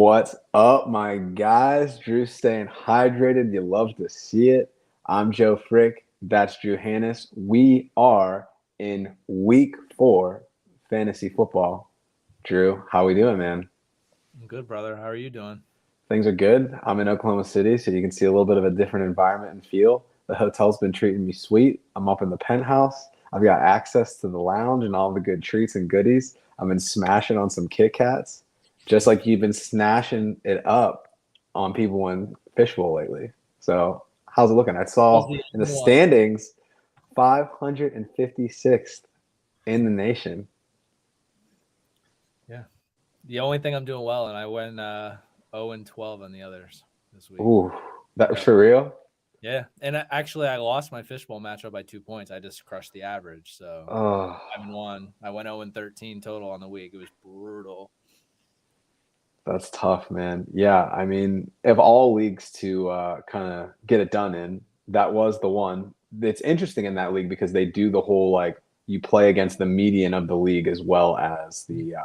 What's up, my guys? Drew staying hydrated. You love to see it. I'm Joe Frick. That's Drew Hannis. We are in week 4 fantasy football. Drew, how we doing, man? I'm good, brother. How are you doing? Things are good. I'm in Oklahoma City, so you can see a little bit of a different environment and feel. The hotel's been treating me sweet. I'm up in the penthouse. I've got access to the lounge and all the good treats and goodies. I've been smashing on some Kit Kats, just like you've been smashing it up on people in Fishbowl lately. So, how's it looking? I How's saw the in the one? standings, 556th in the nation. Yeah. The only thing I'm doing well, and I went 0 and 12 on the others this week. Ooh, that was Yeah. for real? Yeah. And actually, I lost my fishbowl matchup by 2 points. I just crushed the average. So Oh, 5 and 1. I went 0 and 13 total on the week. It was brutal. that's tough, man. Yeah, I mean, of all leagues to kind of get it done in, that was the one. It's interesting in that league because they do the whole like you play against the median of the league as well as the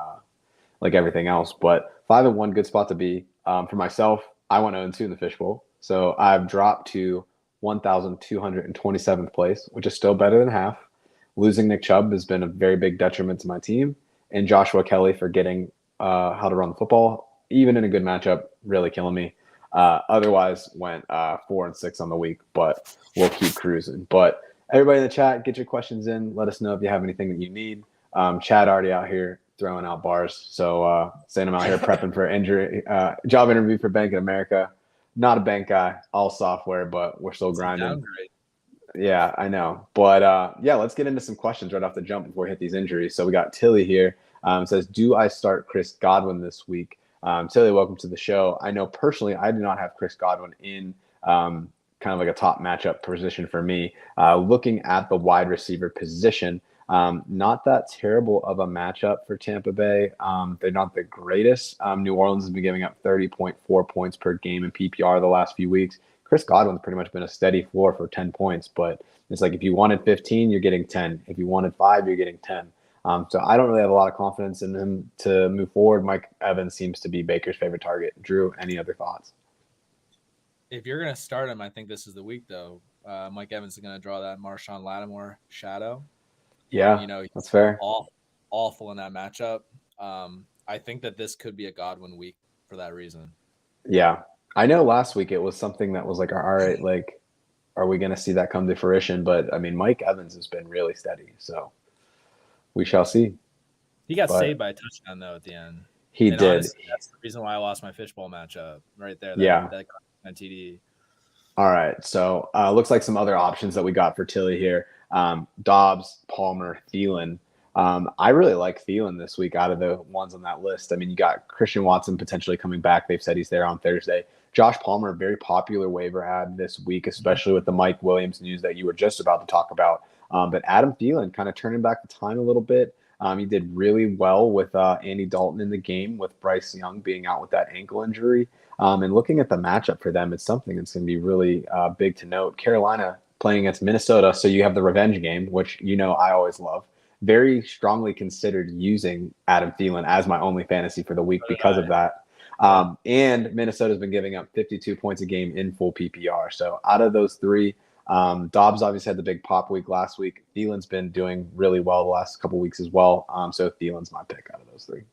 like everything else. But 5-1, good spot to be. For myself, I went 0-2 in the fishbowl, so I've dropped to 1,227th place, which is still better than half. Losing Nick Chubb has been a very big detriment to my team, and Joshua Kelly for getting how to run the football, even in a good matchup, really killing me. Otherwise, went 4-6 on the week, but we'll keep cruising. But everybody in the chat, get your questions in. Let us know if you have anything that you need. Chad already out here throwing out bars, so saying I'm out here prepping for injury, job interview for Bank of America. Not a bank guy, all software, but we're still It's a grinding. downgrade. Yeah, I know. But yeah, let's get into some questions right off the jump before we hit these injuries. So we got Tilly here. Says, do I start Chris Godwin this week? Tilly, welcome to the show. I know personally I do not have Chris Godwin in kind of like a top matchup position for me. Looking at the wide receiver position, not that terrible of a matchup for Tampa Bay. They're not the greatest. New Orleans has been giving up 30.4 points per game in PPR the last few weeks. Chris Godwin's pretty much been a steady floor for 10 points, but it's like if you wanted 15, you're getting 10. If you wanted 5, you're getting 10. So I don't really have a lot of confidence in him to move forward. Mike Evans seems to be Baker's favorite target. Drew, any other thoughts? If you're going to start him, I think this is the week, though. Mike Evans is going to draw that Marshawn Lattimore shadow. And, Yeah, that's he's fair. awful in that matchup. I think that this could be a Godwin week for that reason. Yeah. I know last week it was something that was like, all right, like, are we going to see that come to fruition? But I mean, Mike Evans has been really steady. So we shall see. He got saved But by a touchdown though at the end, he and did. honestly, that's the reason why I lost my fishbowl matchup right there. That Yeah. that TD. All right. So looks like some other options that we got for Tilly here. Dobbs, Palmer, Thielen. I really like Thielen this week out of the ones on that list. I mean, you got Christian Watson potentially coming back. They've said he's there on Thursday. Josh Palmer, very popular waiver ad this week, especially with the Mike Williams news that you were just about to talk about. But Adam Thielen kind of turning back the time a little bit. He did really well with Andy Dalton in the game with Bryce Young being out with that ankle injury. And looking at the matchup for them, it's something that's going to be really big to note. Carolina playing against Minnesota, so you have the revenge game, which I always love. Very strongly considered using Adam Thielen as my only fantasy for the week So did because of I. that. Yeah. And Minnesota's been giving up 52 points a game in full PPR. So out of those three, Dobbs obviously had the big pop week last week. Thielen's been doing really well the last couple weeks as well. So Thielen's my pick out of those three.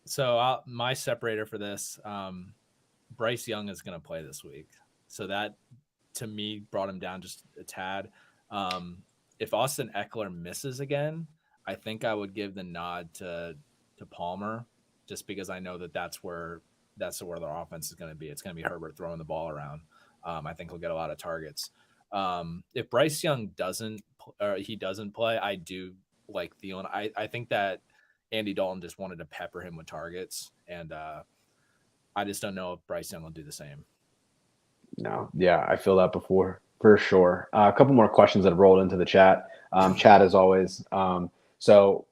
So my separator for this, Bryce Young is going to play this week. So that to me brought him down just a tad. If Austin Eckler misses again, I think I would give the nod to Palmer, just because I know that's where their offense is going to be. It's going to be Herbert throwing the ball around. I think he'll get a lot of targets. If Bryce Young doesn't play, I do like Thielen. I think that Andy Dalton just wanted to pepper him with targets, and I just don't know if Bryce Young will do the same. No, yeah, I feel that before for sure. A couple more questions that have rolled into the chat. Chat as always. So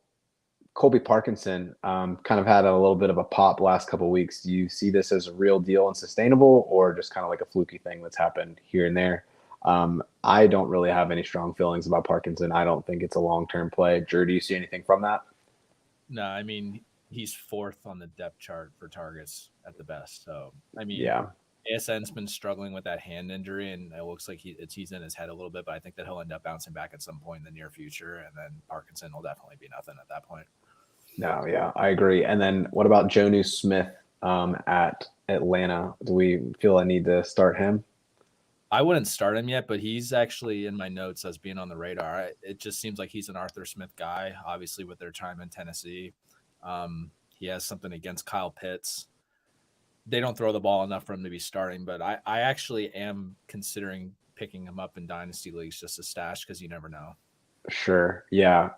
Colby Parkinson kind of had a little bit of a pop last couple of weeks. Do you see this as a real deal and sustainable, or just kind of like a fluky thing that's happened here and there? I don't really have any strong feelings about Parkinson. I don't think it's a long-term play. Drew, do you see anything from that? No, I mean he's fourth on the depth chart for targets at the best. So I mean, Yeah. ASN's been struggling with that hand injury, and it looks like he's in his head a little bit. But I think that he'll end up bouncing back at some point in the near future, and then Parkinson will definitely be nothing at that point. No, yeah, I agree. And then what about Jonu Smith at Atlanta? Do we feel I need to start him? I wouldn't start him yet, but he's actually in my notes as being on the radar. It just seems like he's an Arthur Smith guy, obviously, with their time in Tennessee. He has something against Kyle Pitts. They don't throw the ball enough for him to be starting, but I actually am considering picking him up in dynasty leagues just to stash because you never know. Sure. Yeah.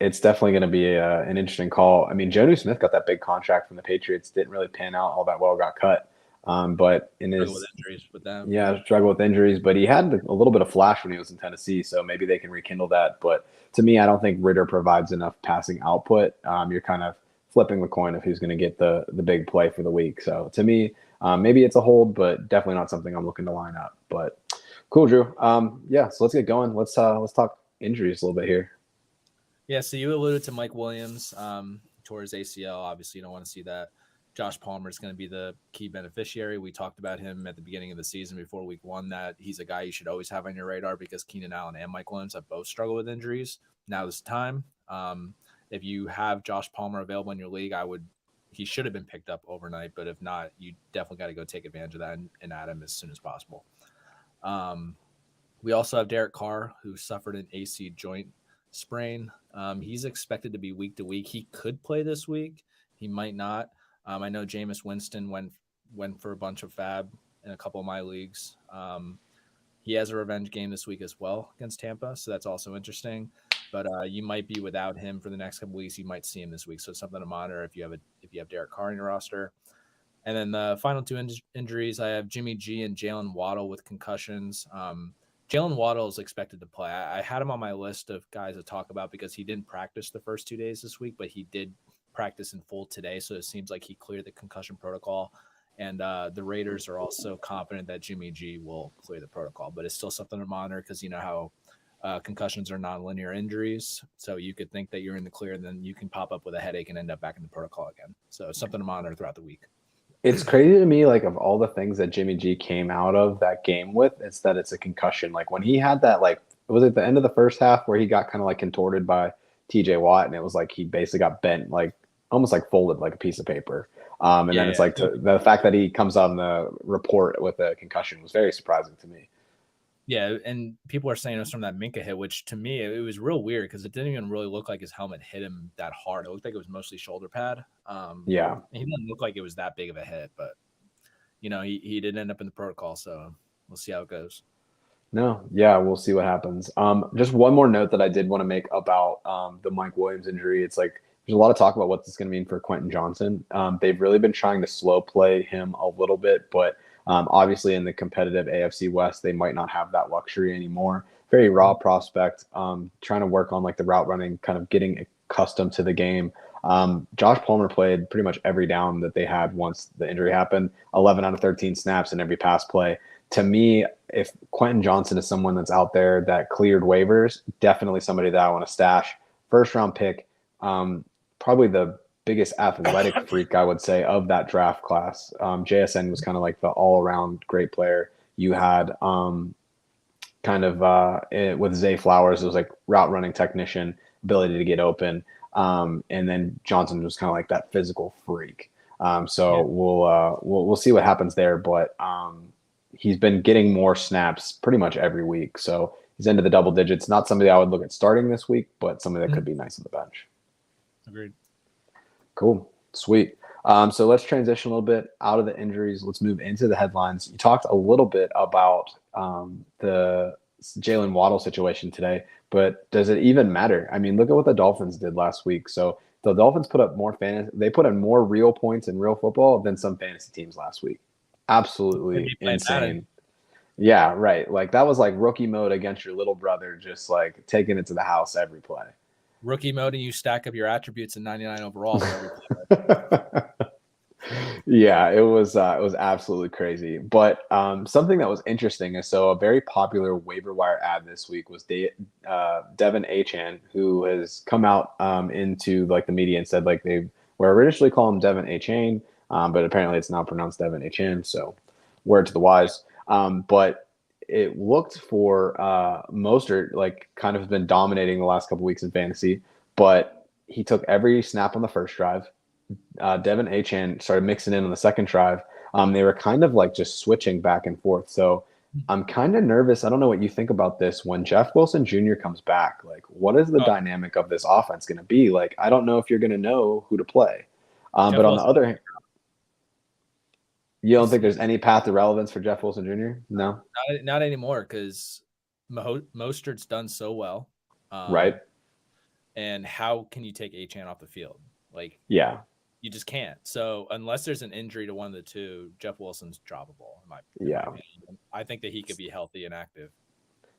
It's definitely going to be an interesting call. I mean, Jonu Smith got that big contract from the Patriots, didn't really pan out all that well, got cut. But in his with injuries with them. Yeah, struggle with injuries, but he had a little bit of flash when he was in Tennessee, so maybe they can rekindle that. But to me, I don't think Ritter provides enough passing output. You're kind of flipping the coin of who's going to get the big play for the week. So to me, maybe it's a hold, but definitely not something I'm looking to line up. But cool, Drew. Yeah, so let's get going. Let's talk injuries a little bit here. Yeah, so you alluded to Mike Williams towards ACL. Obviously, you don't want to see that. Josh Palmer is going to be the key beneficiary. We talked about him at the beginning of the season before week 1, that he's a guy you should always have on your radar because Keenan Allen and Mike Williams have both struggled with injuries. Now is the time. If you have Josh Palmer available in your league, he should have been picked up overnight, but if not, you definitely got to go take advantage of that and add him as soon as possible. We also have Derek Carr, who suffered an AC joint sprain. He's expected to be week to week. He could play this week. He might not. I know Jameis Winston went for a bunch of fab in a couple of my leagues. He has a revenge game this week as well against Tampa, so that's also interesting. But you might be without him for the next couple of weeks. You might see him this week, so it's something to monitor if you have Derek Carr in your roster. And then the final two injuries, I have Jimmy G and Jalen Waddle with concussions. Jalen Waddle is expected to play. I had him on my list of guys to talk about because he didn't practice the first 2 days this week, but he did practice in full today, so it seems like he cleared the concussion protocol. And the Raiders are also confident that Jimmy G will clear the protocol, but it's still something to monitor because you know how concussions are non-linear injuries. So you could think that you're in the clear, and then you can pop up with a headache and end up back in the protocol again. So it's something to monitor throughout the week. It's crazy to me, like, of all the things that Jimmy G came out of that game with, it's that it's a concussion. Like, when he had that, like, was it the end of the first half where he got kind of, like, contorted by TJ Watt, and it was like he basically got bent, like, almost like folded like a piece of paper. And then it's like the fact that he comes on the report with a concussion was very surprising to me. Yeah, and people are saying it was from that Minka hit, which to me, it was real weird because it didn't even really look like his helmet hit him that hard. It looked like it was mostly shoulder pad. Yeah. He didn't look like it was that big of a hit, but, you know, he did end up in the protocol, so we'll see how it goes. No, yeah, we'll see what happens. Just one more note that I did want to make about the Mike Williams injury. It's like there's a lot of talk about what this is going to mean for Quentin Johnson. They've really been trying to slow play him a little bit, but obviously in the competitive AFC West, they might not have that luxury anymore. Very raw prospect, trying to work on like the route running, kind of getting accustomed to the game. Josh Palmer played pretty much every down that they had once the injury happened, 11 out of 13 snaps in every pass play. To me, if Quentin Johnson is someone that's out there that cleared waivers, definitely somebody that I want to stash. First round pick, probably the biggest athletic freak, I would say, of that draft class. JSN was kind of like the all-around great player. You had with Zay Flowers, it was like route running technician, ability to get open. And then Johnson was kind of like that physical freak. We'll see what happens there, but he's been getting more snaps pretty much every week. So he's into the double digits. Not somebody I would look at starting this week, but somebody that could be nice on the bench. Agreed. Cool. Sweet. So let's transition a little bit out of the injuries. Let's move into the headlines. You talked a little bit about the Jalen Waddle situation today, but does it even matter? I mean, look at what the Dolphins did last week. So the Dolphins put up more they put in more real points in real football than some fantasy teams last week. Absolutely insane. Yeah, right. Like that was like rookie mode against your little brother, just like taking it to the house every play. Rookie mode, and you stack up your attributes in 99 overall for every play. Yeah, it was absolutely crazy. But something that was interesting is a very popular waiver wire ad this week was Devin Achane, who has come out into like the media and said like they We're originally calling him Devin A. Chain, but apparently it's now pronounced Devin A. Chin. So, word to the wise. But it looked for Mostert, like, kind of been dominating the last couple weeks in fantasy, but he took every snap on the first drive. Devin Achan started mixing in on the second drive. They were kind of like just switching back and forth. So I'm kind of nervous. I don't know what you think about this. When Jeff Wilson Jr. comes back, like, what is the dynamic of this offense going to be? Like, I don't know if you're going to know who to play. But on the other hand, you don't think there's any path to relevance for Jeff Wilson Jr.? No, not anymore, because Mostert's done so well. Right. And how can you take Achan off the field? Like, yeah. You just can't. So unless there's an injury to one of the two, Jeff Wilson's droppable. My opinion. I think that he could be healthy and active.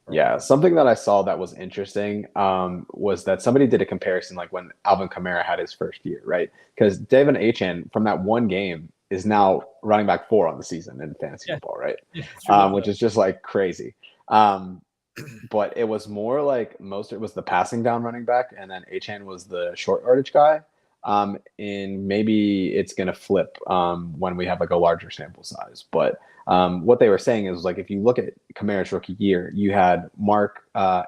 Yeah, something that I saw that was interesting was that somebody did a comparison, like when Alvin Kamara had his first year, right? Because Devin Achan from that one game is now running back 4 on the season in fantasy football, right? Yeah, which is just like crazy. But it was more like Mostert was the passing down running back, and then Achan was the short yardage guy. And maybe it's going to flip when we have like a larger sample size. But what they were saying is, like, if you look at Kamara's rookie year, you had Mark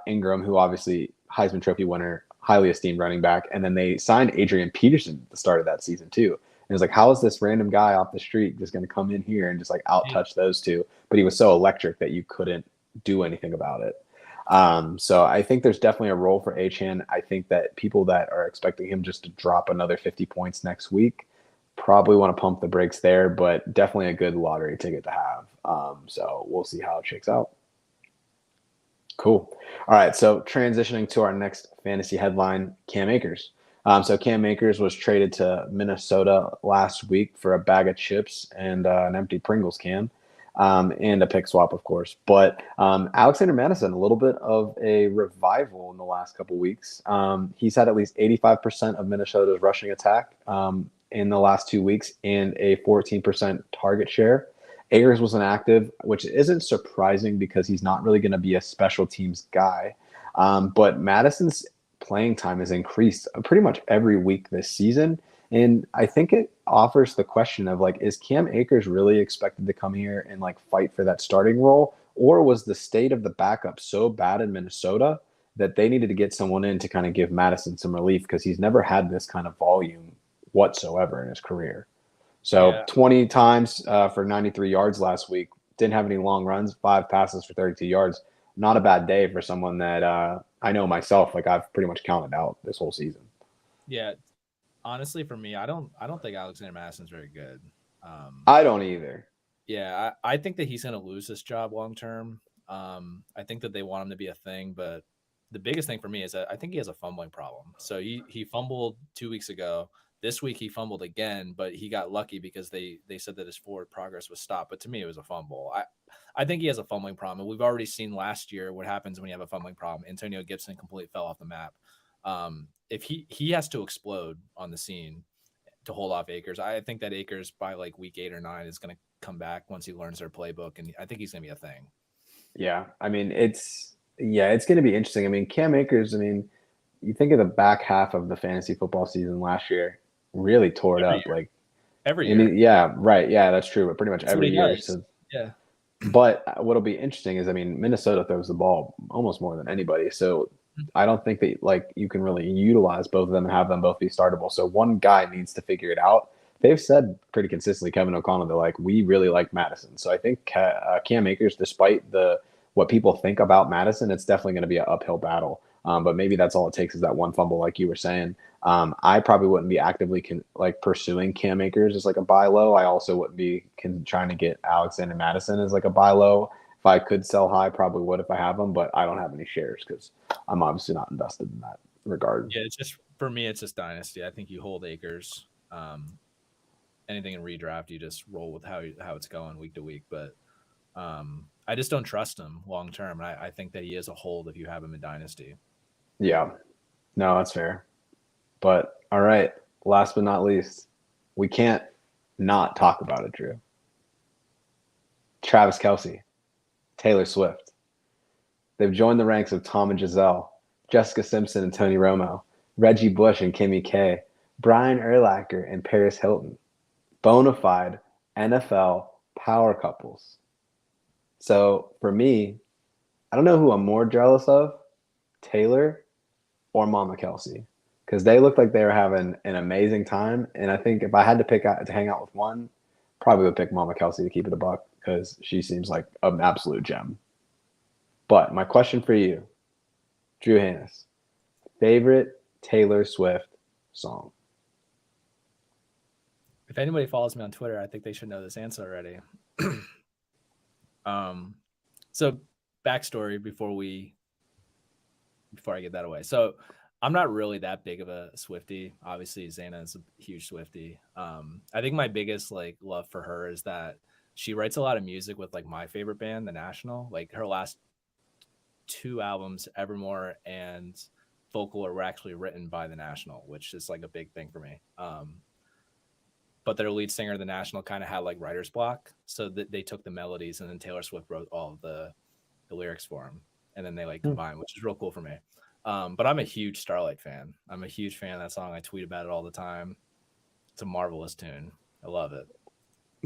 Ingram, who obviously Heisman Trophy winner, highly esteemed running back, and then they signed Adrian Peterson at the start of that season too. And it was like, how is this random guy off the street just going to come in here and just like out touch those two? But he was so electric that you couldn't do anything about it. So I think there's definitely a role for Achan. I think that people that are expecting him just to drop another 50 points next week probably want to pump the brakes there, but definitely a good lottery ticket to have. So we'll see how it shakes out. Cool. All right. So transitioning to our next fantasy headline, Cam Akers. So Cam Akers was traded to Minnesota last week for a bag of chips and an empty Pringles can. And a pick swap, of course. But Alexander Mattison, a little bit of a revival in the last couple weeks. He's had at least 85% of Minnesota's rushing attack in the last 2 weeks and a 14% target share. Akers was inactive, which isn't surprising because he's not really going to be a special teams guy. But Madison's playing time has increased pretty much every week this season. And I think it offers the question of, like, is Cam Akers really expected to come here and like fight for that starting role? Or was the state of the backup so bad in Minnesota that they needed to get someone in to kind of give Madison some relief, because he's never had this kind of volume whatsoever in his career. So 20 times for 93 yards last week, didn't have any long runs, 5 passes for 32 yards. Not a bad day for someone that I know myself, like, I've pretty much counted out this whole season. Yeah. Honestly, for me, I don't think Alexander Madison's very good. I don't either. Yeah, I think that he's going to lose this job long term. I think that they want him to be a thing, but the biggest thing for me is that I think he has a fumbling problem. So he fumbled 2 weeks ago. This week he fumbled again, but he got lucky because they said that his forward progress was stopped. But to me, it was a fumble. I think he has a fumbling problem. And we've already seen last year what happens when you have a fumbling problem. Antonio Gibson completely fell off the map. If he has to explode on the scene to hold off Akers, I think that Akers by like week 8 or 9 is going to come back once he learns their playbook, and I think he's going to be a thing. Yeah, I mean, it's going to be interesting. I mean, Cam Akers, I mean, you think of the back half of the fantasy football season last year, really tore it up. Like every year. Yeah, right. Yeah, that's true. But pretty much every year. So, yeah. But what'll be interesting is, I mean, Minnesota throws the ball almost more than anybody. So I don't think that, like, you can really utilize both of them and have them both be startable. So one guy needs to figure it out. They've said pretty consistently, Kevin O'Connell, they're like, we really like Madison. So I think Cam Akers, despite what people think about Madison, it's definitely going to be an uphill battle. But maybe that's all it takes is that one fumble, like you were saying. I probably wouldn't be actively pursuing Cam Akers as like a buy low. I also wouldn't be trying to get Alexander Madison as like a buy low. If I could sell high, probably would if I have them, but I don't have any shares because I'm obviously not invested in that regard. Yeah, it's just, for me, it's just dynasty. I think you hold Akers. Anything in redraft, you just roll with how it's going week to week. But I just don't trust him long term. And I think that he is a hold if you have him in dynasty. Yeah, no, that's fair. But all right, last but not least, we can't not talk about it, Drew. Travis Kelce, Taylor Swift. They've joined the ranks of Tom and Giselle, Jessica Simpson and Tony Romo, Reggie Bush and Kimmy K, Brian Urlacher and Paris Hilton, bona fide NFL power couples. So for me, I don't know who I'm more jealous of, Taylor or Mama Kelsey, because they looked like they were having an amazing time. And I think if I had to pick out to hang out with one, probably would pick Mama Kelsey to keep it a buck because she seems like an absolute gem. But my question for you, Drew Hannes, favorite Taylor Swift song? If anybody follows me on Twitter, I think they should know this answer already. um, so backstory before I get that away. So I'm not really that big of a Swiftie. Obviously, Zaina is a huge Swiftie. I think my biggest like love for her is that she writes a lot of music with like my favorite band, The National. Like her last two albums, Evermore and Folklore, were actually written by The National, which is like a big thing for me. But their lead singer, The National, kind of had like writer's block, so that they took the melodies and then Taylor Swift wrote all of the lyrics for him, and then they like combined, which is real cool for me. But I'm a huge Starlight fan. I'm a huge fan of that song. I tweet about it all the time. It's a marvelous tune. I love it.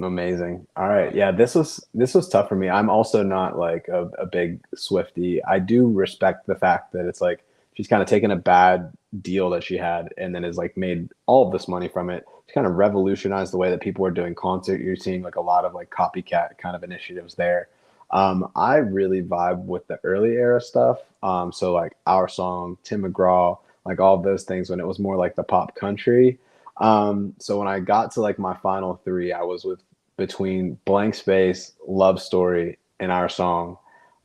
Amazing. All right. Yeah, this was tough for me. I'm also not like a big Swiftie. I do respect the fact that it's like she's kind of taken a bad deal that she had and then has like made all of this money from it. She kind of revolutionized the way that people are doing concert. You're seeing like a lot of like copycat kind of initiatives there. I really vibe with the early era stuff. So like Our Song, Tim McGraw, like all of those things when it was more like the pop country. So when I got to like my final three, I was with between Blank Space, Love Story, and Our Song.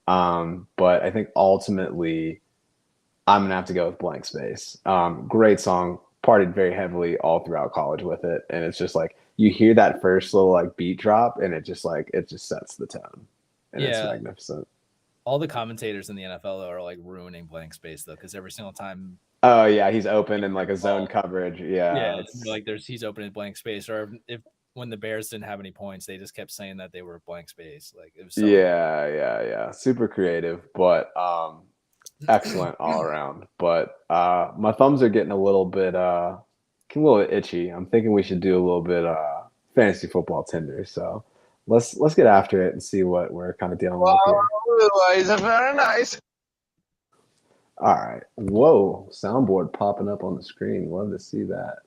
But I think ultimately I'm gonna have to go with Blank Space. Great song, partied very heavily all throughout college with it, and it's just like you hear that first little like beat drop, and it just sets the tone, and it's Yeah, magnificent. all the commentators in the NFL though, are like ruining Blank Space though, because every single time Oh yeah, he's open they in like play a the zone ball, coverage. yeah, Yeah, it's like he's opening blank space, or if when the Bears didn't have any points, they just kept saying that they were blank space. Like it was so annoying. yeah. Super creative, but excellent all around. But my thumbs are getting a little itchy. I'm thinking we should do a little bit fantasy football Tinder. So let's get after it and see what we're kind of dealing with Wow, here. it's very nice. All right. Whoa, soundboard popping up on the screen. Love to see that.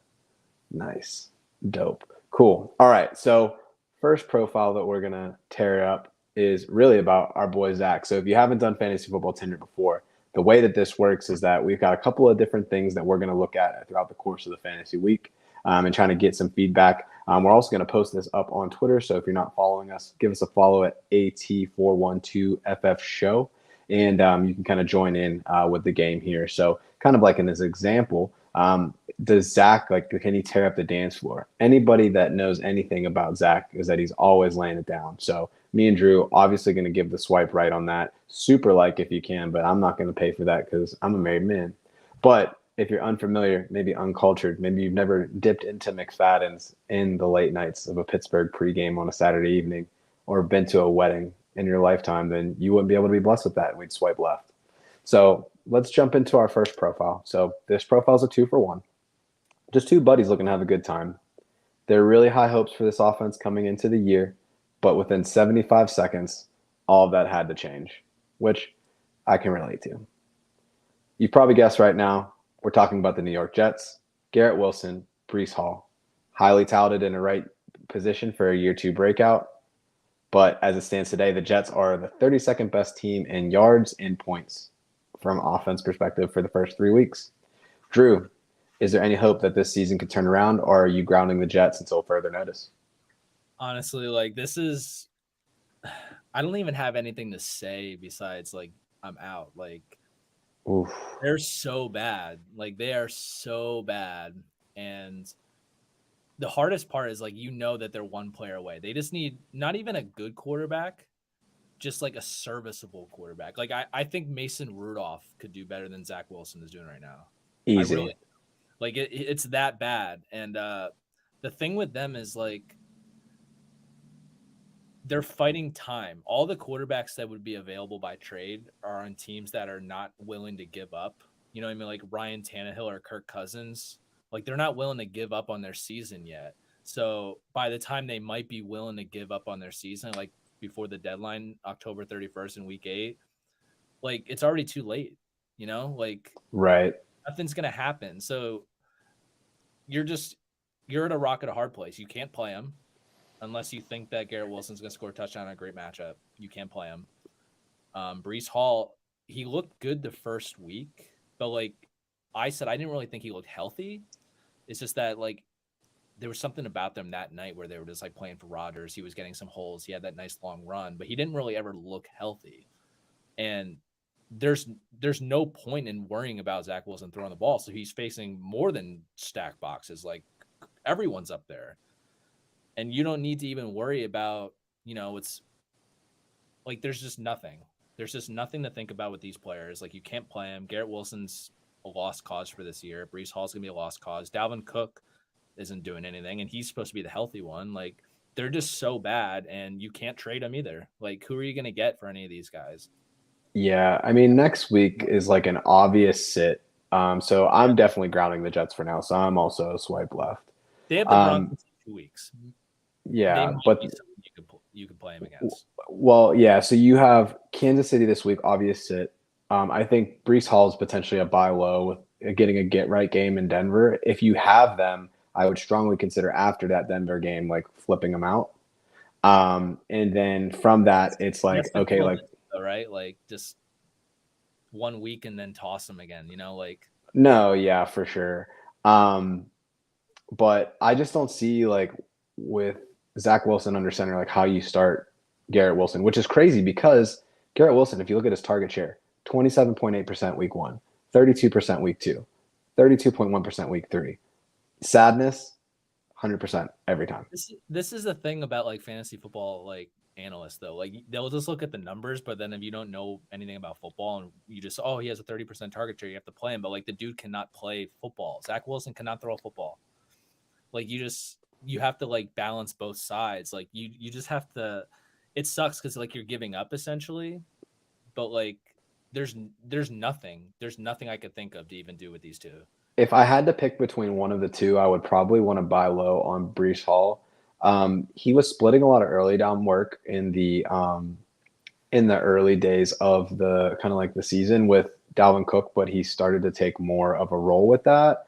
Nice. Dope. Cool. All right. So first profile that we're gonna tear up is really about our boy Zach. So if you haven't done fantasy football Tinder before, the way that this works is that we've got a couple of different things that we're gonna look at throughout the course of the fantasy week, and trying to get some feedback. We're also going to post this up on Twitter. So if you're not following us, give us a follow at AT412FF Show, and you can kind of join in with the game here. So kind of like in this example, does Zach, like, can he tear up the dance floor? Anybody that knows anything about Zach is that he's always laying it down. So me and Drew obviously going to give the swipe right on that. Super like if you can, but I'm not going to pay for that because I'm a married man. But if you're unfamiliar, maybe uncultured, maybe you've never dipped into McFadden's in the late nights of a Pittsburgh pregame on a Saturday evening or been to a wedding in your lifetime, then you wouldn't be able to be blessed with that. We'd swipe left. So let's jump into our first profile. So this profile is a 2-for-1. Just two buddies looking to have a good time. There are really high hopes for this offense coming into the year, but within 75 seconds, all of that had to change, which I can relate to. You've probably guessed right now, we're talking about the New York Jets, Garrett Wilson, Breece Hall, highly touted in a right position for a year two breakout. But as it stands today, the Jets are the 32nd best team in yards and points from offense perspective for the first 3 weeks. Drew, is there any hope that this season could turn around, or are you grounding the Jets until further notice? Honestly, like this is, I don't even have anything to say besides like I'm out. Like Oof. they're so bad. Like they are so bad. And the hardest part is like that they're one player away. They just need not even a good quarterback, just like a serviceable quarterback. Like I think Mason Rudolph could do better than Zach Wilson is doing right now. I really Easy. like it's that bad. And the thing with them is like they're fighting time. All the quarterbacks that would be available by trade are on teams that are not willing to give up. You know what I mean? Like Ryan Tannehill or Kirk Cousins. Like they're not willing to give up on their season yet. So by the time they might be willing to give up on their season, like before the deadline, October 31st in week 8, like it's already too late, like Right. nothing's going to happen. So you're at a rock at a hard place. You can't play him unless you think that Garrett Wilson's going to score a touchdown in a great matchup. You can't play him. Breece Hall, he looked good the first week, but like I said, I didn't really think he looked healthy. It's just that like there was something about them that night where they were just like playing for Rodgers. He was getting some holes. He had that nice long run, but he didn't really ever look healthy. And there's no point in worrying about Zach Wilson throwing the ball. So he's facing more than stack boxes. Like everyone's up there. And you don't need to even worry about, it's like there's just nothing. There's just nothing to think about with these players. Like you can't play him. Garrett Wilson's a lost cause for this year. Breece Hall's gonna be a lost cause. Dalvin Cook isn't doing anything, and he's supposed to be the healthy one. Like they're just so bad, and you can't trade them either. Like who are you gonna get for any of these guys? Yeah, I mean, next week is like an obvious sit. So I'm definitely grounding the Jets for now. So I'm also a swipe left. They have the Broncos in 2 weeks. Yeah, but you could play him against. Well, yeah. So you have Kansas City this week, obvious sit. I think Breece Hall is potentially a buy low with getting a get right game in Denver. If you have them, I would strongly consider after that Denver game, like flipping them out. And then from that, it's like, okay, like, right? Like just 1 week and then toss them again, like. No, yeah, for sure. But I just don't see like with Zach Wilson under center, like how you start Garrett Wilson, which is crazy because Garrett Wilson, if you look at his target share, 27.8% week 1, 32% week 2, 32.1% week 3. Sadness, 100% every time. This is the thing about like fantasy football, like analysts though, like they'll just look at the numbers, but then if you don't know anything about football and you just, he has a 30% target share, you have to play him. But like the dude cannot play football. Zach Wilson cannot throw a football. Like you have to like balance both sides. Like you just have to, it sucks because like you're giving up essentially, but like there's nothing I could think of to even do with these two. If I had to pick between one of the two, I would probably want to buy low on Breece Hall. He was splitting a lot of early down work in the early days of the kind of like the season with Dalvin Cook, but he started to take more of a role with that.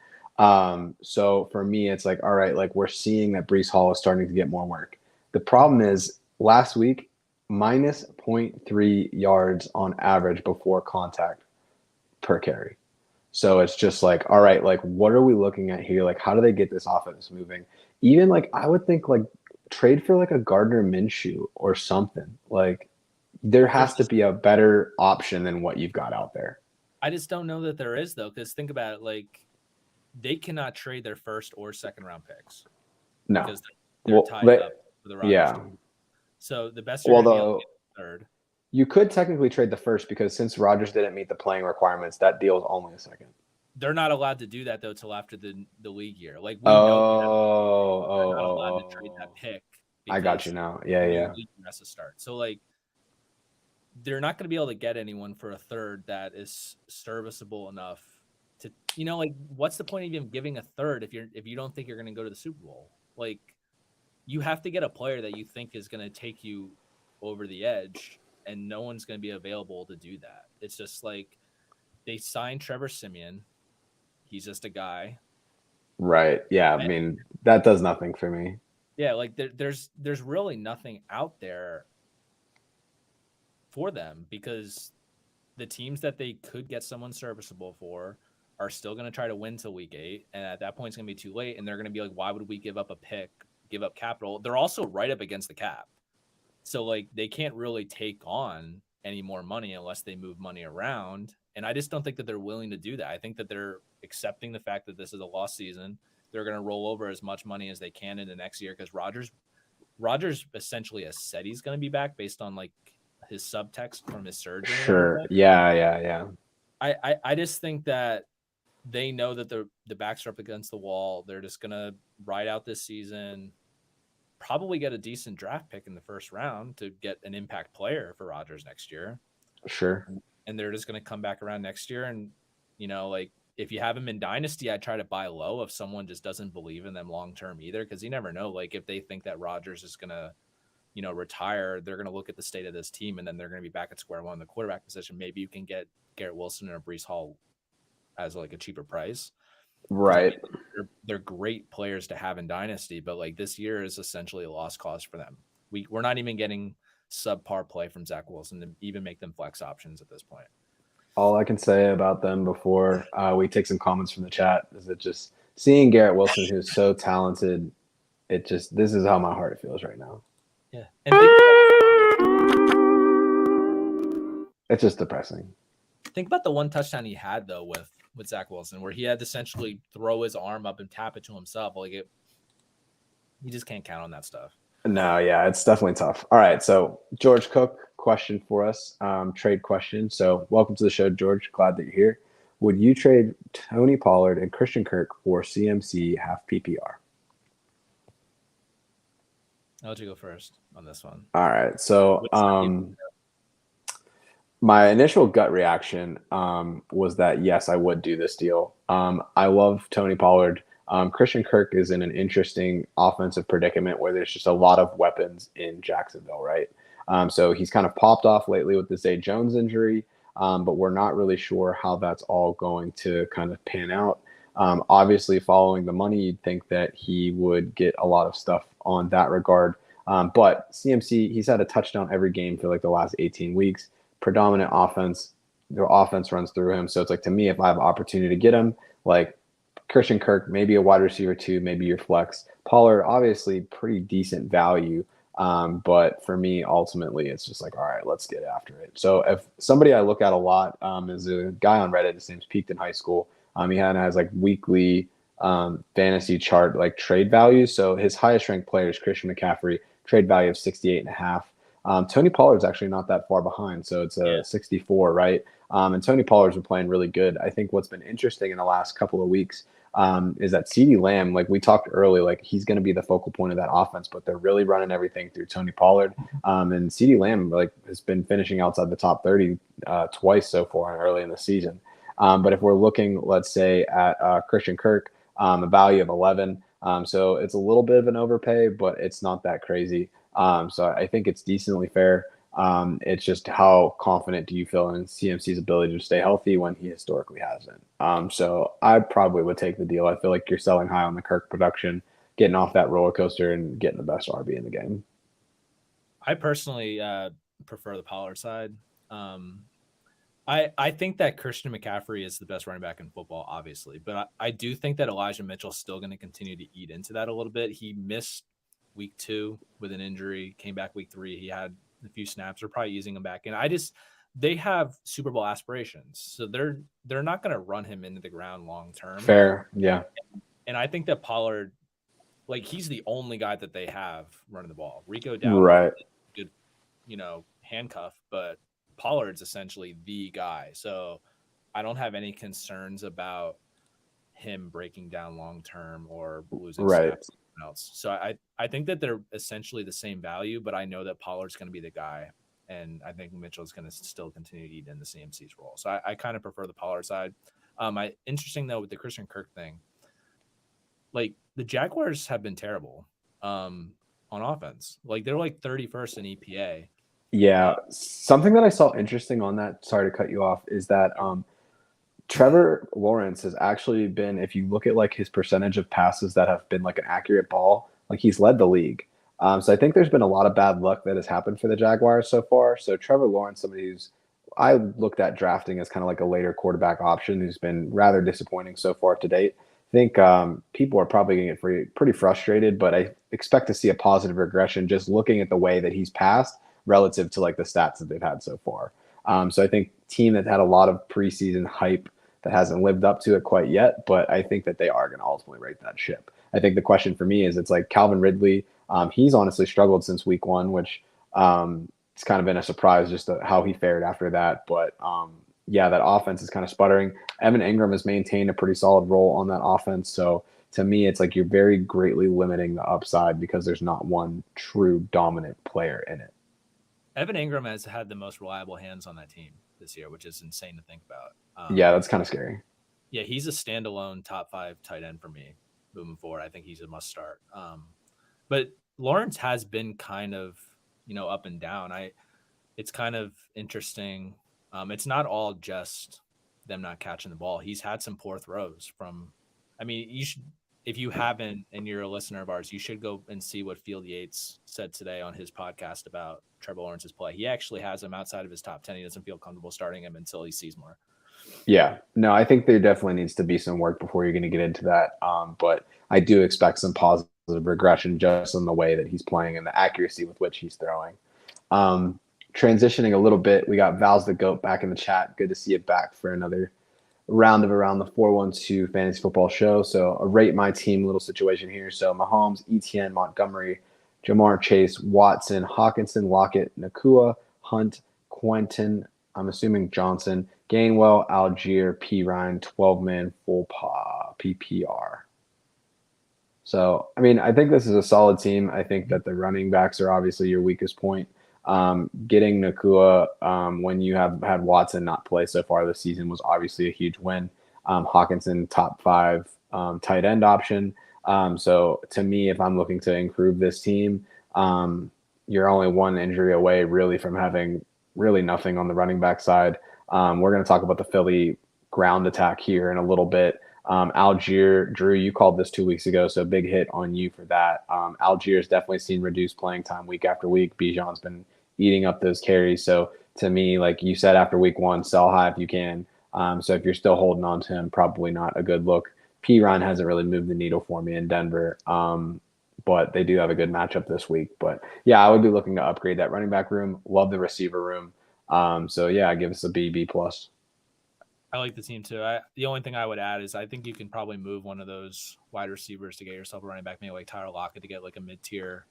So for me, it's like, all right, like we're seeing that Breece Hall is starting to get more work. The problem is last week, minus 0.3 yards on average before contact per carry. So it's just like, all right, like what are we looking at here? Like, how do they get this offense moving? Even like, I would think like trade for like a Gardner Minshew or something. Like there has to be a better option than what you've got out there. I just don't know that there is though. Cause think about it. Like they cannot trade their first or second round picks. No, because they're tied up for the Rodgers. Yeah. So the best third. You could technically trade the first because since Rodgers didn't meet the playing requirements, that deal is only a second. They're not allowed to do that though till after the league year. Like we know they're not allowed to trade that pick. I got you now. Yeah. Has to start. So like they're not going to be able to get anyone for a third that is serviceable enough to, like what's the point of even giving a third if you don't think you're going to go to the Super Bowl? Like you have to get a player that you think is going to take you over the edge. And no one's going to be available to do that. It's just like they signed Trevor Siemian. He's just a guy. Right. Yeah. I mean, that does nothing for me. Yeah. Like there's really nothing out there for them because the teams that they could get someone serviceable for are still going to try to win till week 8. And at that point, it's going to be too late. And they're going to be like, why would we give up a pick, give up capital? They're also right up against the cap. So, like, they can't really take on any more money unless they move money around. And I just don't think that they're willing to do that. I think that they're accepting the fact that this is a lost season. They're going to roll over as much money as they can into next year because Rodgers essentially has said he's going to be back based on, like, his subtext from his surgery. Sure. Yeah. I just think that they know that the backs are up against the wall. They're just going to ride out this season, probably get a decent draft pick in the first round to get an impact player for Rodgers next year. Sure. And they're just going to come back around next year. And, like if you have him in Dynasty, I try to buy low if someone just doesn't believe in them long term either, because you never know. Like if they think that Rodgers is gonna, retire, they're gonna look at the state of this team and then they're gonna be back at square one in the quarterback position. Maybe you can get Garrett Wilson and a Breece Hall as like a cheaper price. Right. They're great players to have in Dynasty, but like this year is essentially a lost cause for them. We're not even getting subpar play from Zach Wilson to even make them flex options at this point. All I can say about them before we take some comments from the chat is that just seeing Garrett Wilson, who's so talented, this is how my heart feels right now. Yeah. And it's just depressing. Think about the one touchdown he had though with Zach Wilson, where he had to essentially throw his arm up and tap it to himself. You just can't count on that stuff. No, yeah, it's definitely tough. All right, so George Cook, question for us, trade question. So welcome to the show, George. Glad that you're here. Would you trade Tony Pollard and Christian Kirk for CMC half PPR? I'll let you go first on this one. All right, so my initial gut reaction was that, yes, I would do this deal. I love Tony Pollard. Christian Kirk is in an interesting offensive predicament where there's just a lot of weapons in Jacksonville, right? So he's kind of popped off lately with the Zay Jones injury, but we're not really sure how that's all going to kind of pan out. Obviously, following the money, you'd think that he would get a lot of stuff on that regard. But CMC, he's had a touchdown every game for like the last 18 weeks. Predominant offense. The offense runs through him. So it's like, to me, if I have an opportunity to get him, like Christian Kirk, maybe a wide receiver too, maybe your flex. Pollard, obviously pretty decent value. But for me, ultimately, it's just like, all right, let's get after it. So if somebody I look at a lot is a guy on Reddit, his name's Peaked in High School. He has like weekly fantasy chart, like trade values. So his highest ranked player is Christian McCaffrey, trade value of 68.5. Tony Pollard's actually not that far behind. So it's a 64, right? And Tony Pollard's been playing really good. I think what's been interesting in the last couple of weeks is that CeeDee Lamb, like we talked early, like he's going to be the focal point of that offense, but they're really running everything through Tony Pollard. And CeeDee Lamb like has been finishing outside the top 30 twice so far early in the season. But if we're looking, let's say, at Christian Kirk, a value of 11, so it's a little bit of an overpay, but it's not that crazy. So I think it's decently fair. It's just how confident do you feel in CMC's ability to stay healthy when he historically hasn't. So I probably would take the deal. I feel like you're selling high on the Kirk production, getting off that roller coaster and getting the best RB in the game. I personally prefer the Pollard side. I think that Christian McCaffrey is the best running back in football, obviously, but I do think that Elijah Mitchell's still going to continue to eat into that a little bit. He missed week 2 with an injury, came back week 3. He had a few snaps. They're probably using him back in. They have Super Bowl aspirations, so they're not going to run him into the ground long term. Fair, yeah. And I think that Pollard, like he's the only guy that they have running the ball. Rico Dowdle, right? Good, handcuff, but Pollard's essentially the guy. So I don't have any concerns about him breaking down long term or losing snaps to someone else. So I think that they're essentially the same value, but I know that Pollard's going to be the guy, and I think Mitchell's going to still continue to eat in the CMC's role. So I kind of prefer the Pollard side. Interesting though with the Christian Kirk thing, like the Jaguars have been terrible on offense. Like they're like 31st in EPA. Yeah, something that I saw interesting on that, sorry to cut you off, is that Trevor Lawrence has actually been, if you look at like his percentage of passes that have been like an accurate ball, like he's led the league. So I think there's been a lot of bad luck that has happened for the Jaguars so far. So Trevor Lawrence, somebody who's I looked at drafting as kind of like a later quarterback option who's been rather disappointing so far to date. I think people are probably going to get pretty frustrated, but I expect to see a positive regression just looking at the way that he's passed relative to like the stats that they've had so far. So I think team that had a lot of preseason hype that hasn't lived up to it quite yet, but I think that they are going to ultimately right that ship. I think the question for me is it's like Calvin Ridley. He's honestly struggled since week 1, which it's kind of been a surprise just how he fared after that. But yeah, that offense is kind of sputtering. Evan Ingram has maintained a pretty solid role on that offense. So to me, it's like you're very greatly limiting the upside because there's not one true dominant player in it. Evan Ingram has had the most reliable hands on that team this year, which is insane to think about. Yeah, that's kind of scary. Yeah, he's a standalone top 5 tight end for me moving forward. I think he's a must start. But Lawrence has been kind of, up and down. It's kind of interesting. It's not all just them not catching the ball. He's had some poor throws from. I mean, you should, if you haven't and you're a listener of ours, you should go and see what Field Yates said today on his podcast about Trevor Lawrence's play. He actually has him outside of his top 10. He doesn't feel comfortable starting him until he sees more. Yeah, no, I think there definitely needs to be some work before you're going to get into that. But I do expect some positive regression just in the way that he's playing and the accuracy with which he's throwing. Transitioning a little bit, we got Val's the GOAT back in the chat. Good to see you back for another round of Around the 412 Fantasy Football Show. So a rate my team little situation here. So Mahomes, Etienne, Montgomery, Jamar Chase, Watson, Hawkinson, Lockett, Nakua, Hunt, Quentin, I'm assuming Johnson, Gainwell, Algier, P. Ryan, 12-man full PPR. So, I mean, I think this is a solid team. I think that the running backs are obviously your weakest point. Getting Nakua when you have had Watson not play so far this season was obviously a huge win. Hawkinson, top 5 tight end option. So to me, if I'm looking to improve this team, you're only one injury away really from having really nothing on the running back side. We're going to talk about the Philly ground attack here in a little bit. Algier, Drew, you called this 2 weeks ago, so big hit on you for that. Algier's definitely seen reduced playing time week after week. Bijan's been eating up those carries. So to me, like you said after week 1, sell high if you can. So if you're still holding on to him, probably not a good look. P. Ryan hasn't really moved the needle for me in Denver, but they do have a good matchup this week. But yeah, I would be looking to upgrade that running back room. Love the receiver room. So yeah, give us a B plus. I like the team too. The only thing I would add is I think you can probably move one of those wide receivers to get yourself a running back, maybe like Tyler Lockett to get like a mid-tier.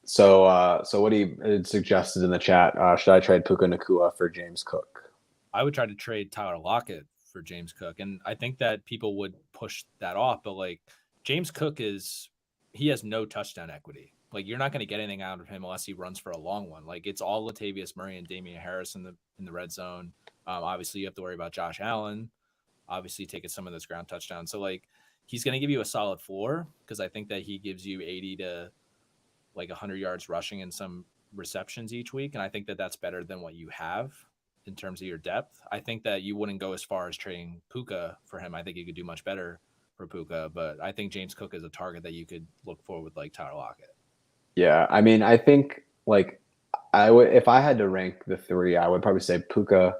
So what he suggested in the chat, should I trade Puka Nakua for James Cook? I would try to trade Tyler Lockett for James Cook. And I think that people would push that off, but like James Cook he has no touchdown equity. Like you're not going to get anything out of him unless he runs for a long one. Like it's all Latavius Murray and Damian Harris in the red zone. Obviously, you have to worry about Josh Allen. Obviously, taking some of those ground touchdowns. So, like, he's going to give you a solid floor because I think that he gives you 80 to like 100 yards rushing and some receptions each week. And I think that that's better than what you have in terms of your depth. I think that you wouldn't go as far as trading Puka for him. I think you could do much better for Puka, but I think James Cook is a target that you could look for with like Tyler Lockett. Yeah, I mean, I think like I would if I had to rank the 3, I would probably say Puka,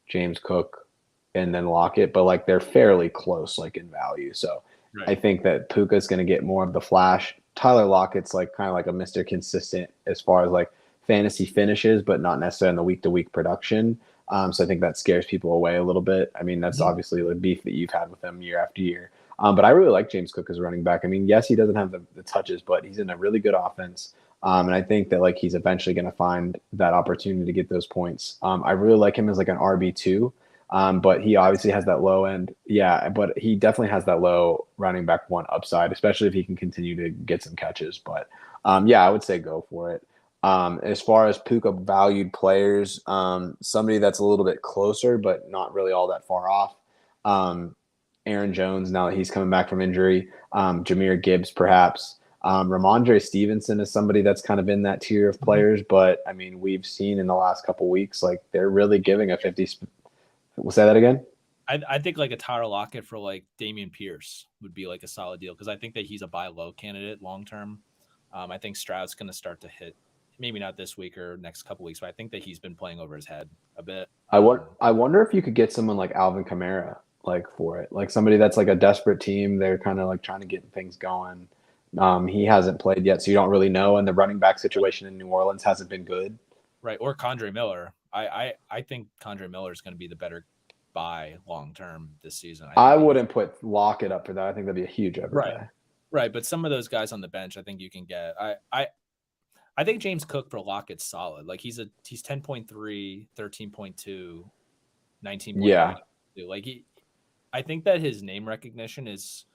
James Cook, and then Lockett, but like they're fairly close like in value. So right. I think that Puka's going to get more of the flash. Tyler Lockett's like kind of like a Mr. Consistent as far as like fantasy finishes, but not necessarily in the week-to-week production. So I think that scares people away a little bit. I mean, that's obviously the beef that you've had with him year after year. But I really like James Cook as a running back. I mean, yes, he doesn't have the touches, but he's in a really good offense. And I think that like he's eventually going to find that opportunity to get those points. I really like him as like an RB2, but he obviously has that low end. Yeah, but he definitely has that low running back 1 upside, especially if he can continue to get some catches. But yeah, I would say go for it. As far as Puka valued players, somebody that's a little bit closer, but not really all that far off. Aaron Jones, now that he's coming back from injury, Jahmyr Gibbs, perhaps. Ramondre Stevenson is somebody that's kind of in that tier of players, but I mean, we've seen in the last couple of weeks, like they're really giving a 50. We'll say that again. I think like a Tyler Lockett for like Dameon Pierce would be like a solid deal because I think that he's a buy low candidate long term. I think Stroud's going to start to hit, maybe not this week or next couple weeks, but I think that he's been playing over his head a bit. I wonder if you could get someone like Alvin Kamara like for it, like somebody that's like a desperate team. They're kind of like trying to get things going. He hasn't played yet, so you don't really know. And the running back situation in New Orleans hasn't been good. Right. Or Condre Miller. I think Condre Miller is going to be the better buy long term this season. I wouldn't put Lockett up for that. I think that'd be a huge overpay. Right. But some of those guys on the bench, I think you can get. I think James Cook for Lockett's solid. Like he's 10.3, 13.2, 19.9. Yeah. Like I think that his name recognition is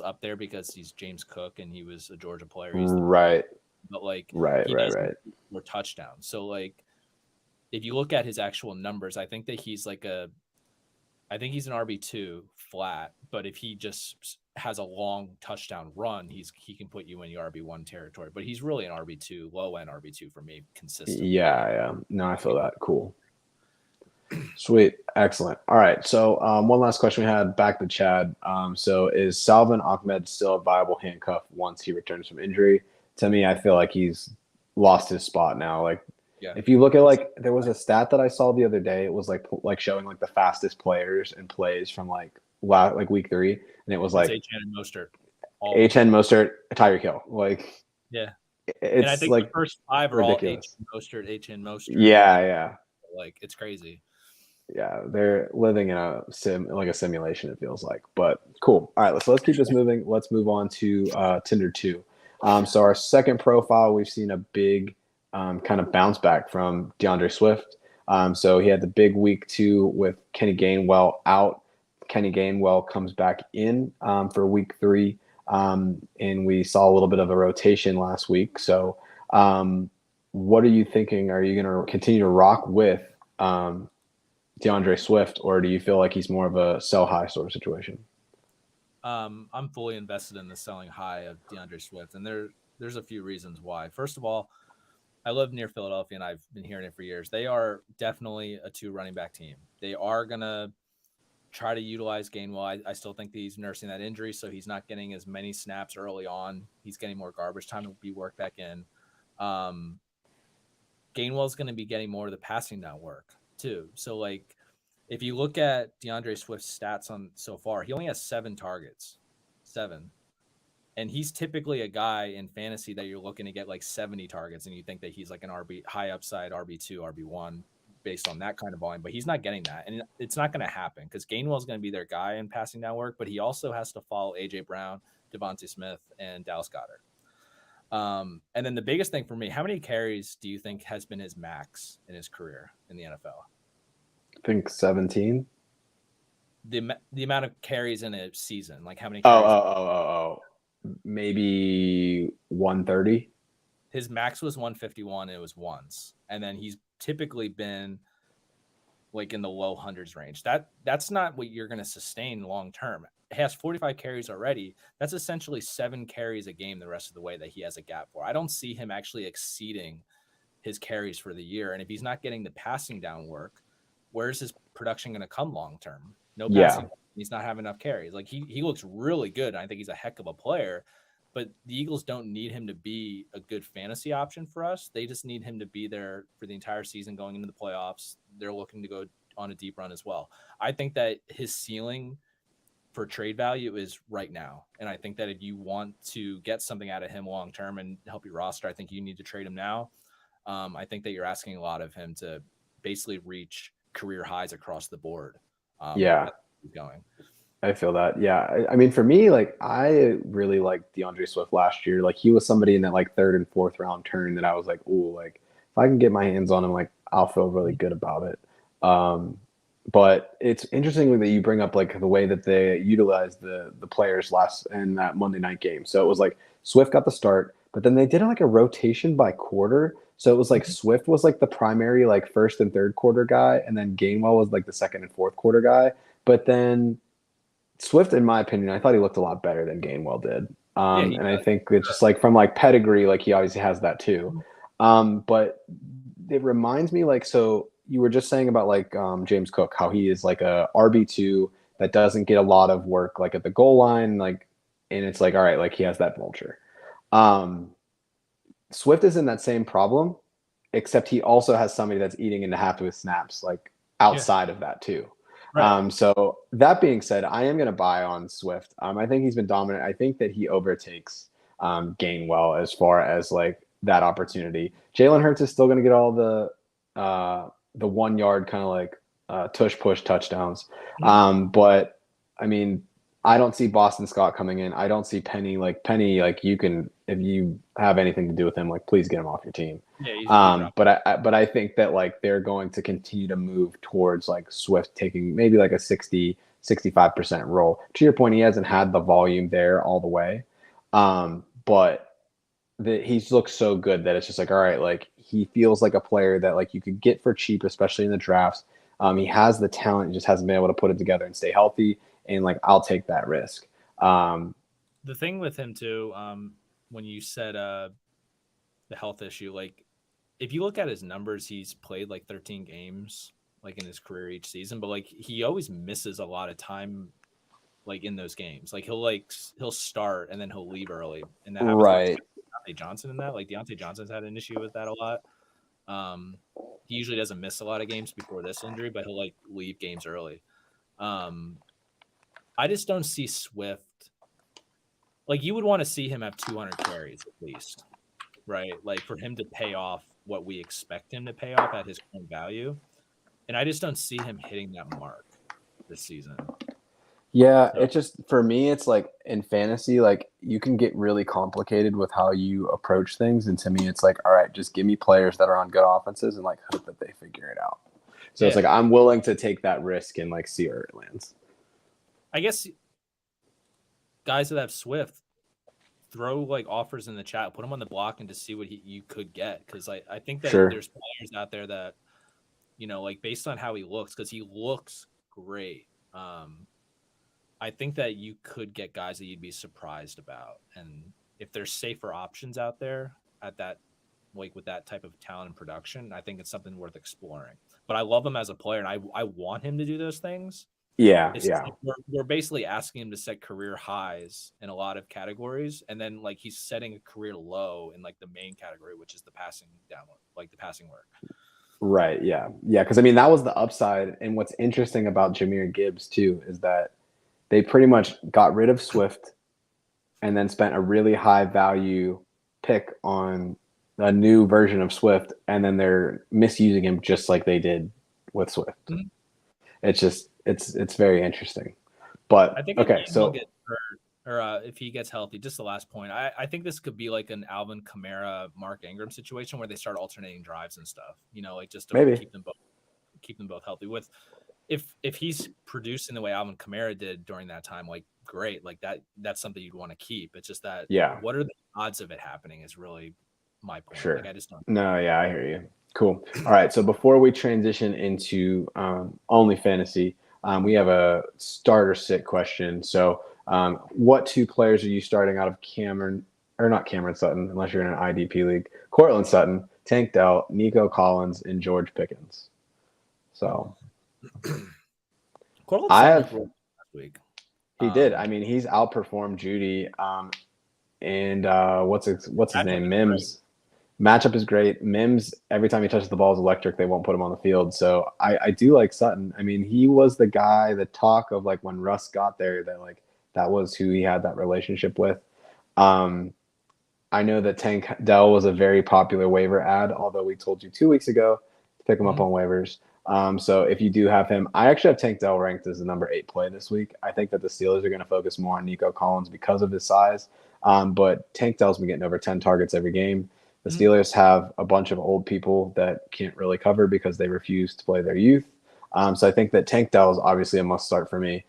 up there because he's James Cook and he was a Georgia player. He's right. But like right. more touchdowns. So like if you look at his actual numbers, I think that he's like a I think he's an RB2 flat, but if he just has a long touchdown run, he can put you in the RB1 territory. But he's really an RB2, low end RB2 for me consistently. Yeah. No, I feel that. Cool. Sweet. Excellent. All right. So one last question we had back to Chad. So is Salvin Ahmed still a viable handcuff once he returns from injury? To me, I feel like he's lost his spot now. Like, Yeah. if you look at like, there was a stat that I saw the other day. It was like showing like the fastest players and plays from like week 3, and it was like H.N. and Mostert. H.N. Mostert, Tyreek Hill. Like, yeah, it's and I think like the first 5 are ridiculous. all H.N. Mostert. Yeah. Like, it's crazy. Yeah, they're living in a simulation, it feels like. But cool. All right, let's keep this moving. Let's move on to Tinder 2. So our second profile, we've seen a big kind of bounce back from DeAndre Swift. So he had the big week 2 with Kenny Gainwell out. Kenny Gainwell comes back in for week 3. And we saw a little bit of a rotation last week. So what are you thinking? Are you going to continue to rock with DeAndre Swift, or do you feel like he's more of a sell high sort of situation? I'm fully invested in the selling high of DeAndre Swift, and there's a few reasons why. First of all, I live near Philadelphia, and I've been hearing it for years. They are definitely a 2 running back team. They are gonna try to utilize Gainwell. I still think he's nursing that injury, so he's not getting as many snaps early on. He's getting more garbage time to be worked back in. Gainwell's going to be getting more of the passing down work too. So like, if you look at DeAndre Swift's stats on so far, he only has 7 targets, 7. And he's typically a guy in fantasy that you're looking to get like 70 targets, and you think that he's like an high upside RB2, RB1 based on that kind of volume, but he's not getting that. And it's not going to happen because Gainwell is going to be their guy in passing down work, but he also has to follow AJ Brown, Devontae Smith, and Dallas Goedert. And then the biggest thing for me, how many carries do you think has been his max in his career in the NFL? I think 17. The amount of carries in a season, like how many carries? Maybe 130. His max was 151. It was once, and then he's typically been like in the low hundreds range. That's not what you're going to sustain long term. He has 45 carries already. That's essentially 7 carries a game the rest of the way that he has a gap for. I don't see him actually exceeding his carries for the year. And if he's not getting the passing down work, where's his production going to come long term? No passing. Yeah. He's not having enough carries. Like he looks really good. I think he's a heck of a player, but the Eagles don't need him to be a good fantasy option for us. They just need him to be there for the entire season going into the playoffs. They're looking to go on a deep run as well. I think that his ceiling for trade value is right now. And I think that if you want to get something out of him long term and help your roster, I think you need to trade him now. I think that you're asking a lot of him to basically reach career highs across the board. Going. I feel that. Yeah. I mean, for me, like, I really liked DeAndre Swift last year. Like, he was somebody in that like 3rd and 4th round turn that I was like, ooh, like if I can get my hands on him, like I'll feel really good about it. But it's interesting that you bring up like the way that they utilized the players last in that Monday night game. So it was like Swift got the start, but then they did like a rotation by quarter. So it was like Swift was like the primary like 1st and 3rd quarter guy, and then Gainwell was like the 2nd and 4th quarter guy. But then Swift, in my opinion, I thought he looked a lot better than Gainwell did. And I think it's just like from like pedigree, like he obviously has that too. But it reminds me like, so you were just saying about like James Cook, how he is like a RB2 that doesn't get a lot of work like at the goal line, like, and it's like, all right, like he has that vulture. Swift is in that same problem, except he also has somebody that's eating into half of his snaps, like outside of that too. Right. So that being said, I am going to buy on Swift. I think he's been dominant. I think that he overtakes Gainwell as far as like that opportunity. Jalen Hurts is still going to get all the 1 yard kind of like tush push touchdowns. But I mean, I don't see Boston Scott coming in. I don't see Penny. Like you can, if you have anything to do with him, like please get him off your team. Yeah, but I think that like they're going to continue to move towards like Swift taking maybe like a 65% role. To your point, he hasn't had the volume there all the way. But he looks so good that it's just like, all right, like he feels like a player that like you could get for cheap, especially in the drafts. He has the talent, he just hasn't been able to put it together and stay healthy. And like, I'll take that risk. The thing with him too, when you said the health issue, like if you look at his numbers, he's played like 13 games like in his career each season, but like he always misses a lot of time like in those games. Like he'll start and then he'll leave early. And that happens with Deontay Johnson in that. Like Deontay Johnson's had an issue with that a lot. He usually doesn't miss a lot of games before this injury, but he'll like leave games early. I just don't see Swift. Like you would want to see him have 200 carries at least, right? Like for him to pay off what we expect him to pay off at his current value. And I just don't see him hitting that mark this season. Yeah, it just, for me, it's like in fantasy, like you can get really complicated with how you approach things. And to me, it's like, all right, just give me players that are on good offenses and like hope that they figure it out. So it's like, I'm willing to take that risk and like see where it lands. I guess guys that have Swift, throw like offers in the chat, put him on the block and to see what you could get. Cause I think that there's players out there that, you know, like based on how he looks, cause he looks great. I think that you could get guys that you'd be surprised about. And if there's safer options out there at that, like with that type of talent and production, I think it's something worth exploring. But I love him as a player and I want him to do those things. Yeah. Like we're basically asking him to set career highs in a lot of categories. And then like he's setting a career low in like the main category, which is the passing down, like the passing work. Right. Yeah. Yeah. Cause I mean, that was the upside. And what's interesting about Jahmyr Gibbs too, is that they pretty much got rid of Swift and then spent a really high value pick on a new version of Swift. And then they're misusing him just like they did with Swift. Mm-hmm. It's just, it's very interesting. But I think if he gets healthy, just the last point, I think this could be like an Alvin Kamara, Mark Ingram situation where they start alternating drives and stuff, you know, like just to keep them both healthy. With if he's producing the way Alvin Kamara did during that time, like great, like that's something you'd want to keep. It's just that what are the odds of it happening is really my point. Sure. Like I just don't. No, yeah, I hear you. Cool. All right. So before we transition into OnlyFantasy, we have a starter sit question. So what two players are you starting out of not Cameron Sutton, unless you're in an IDP league? Cortland Sutton, Tank Dell, Nico Collins, and George Pickens. So last week. He did. I mean, he's outperformed Judy. And what's his name? Mims. Matchup is great. Mims, every time he touches the ball is electric. They won't put him on the field. So I do like Sutton. I mean, he was the guy, the talk of like when Russ got there, that was who he had that relationship with. I know that Tank Dell was a very popular waiver ad, although we told you 2 weeks ago to pick him up on waivers. So if you do have him, I actually have Tank Dell ranked as the number 8 play this week. I think that the Steelers are going to focus more on Nico Collins because of his size. But Tank Dell's been getting over 10 targets every game. The Steelers have a bunch of old people that can't really cover because they refuse to play their youth. So I think that Tank Dell is obviously a must start for me.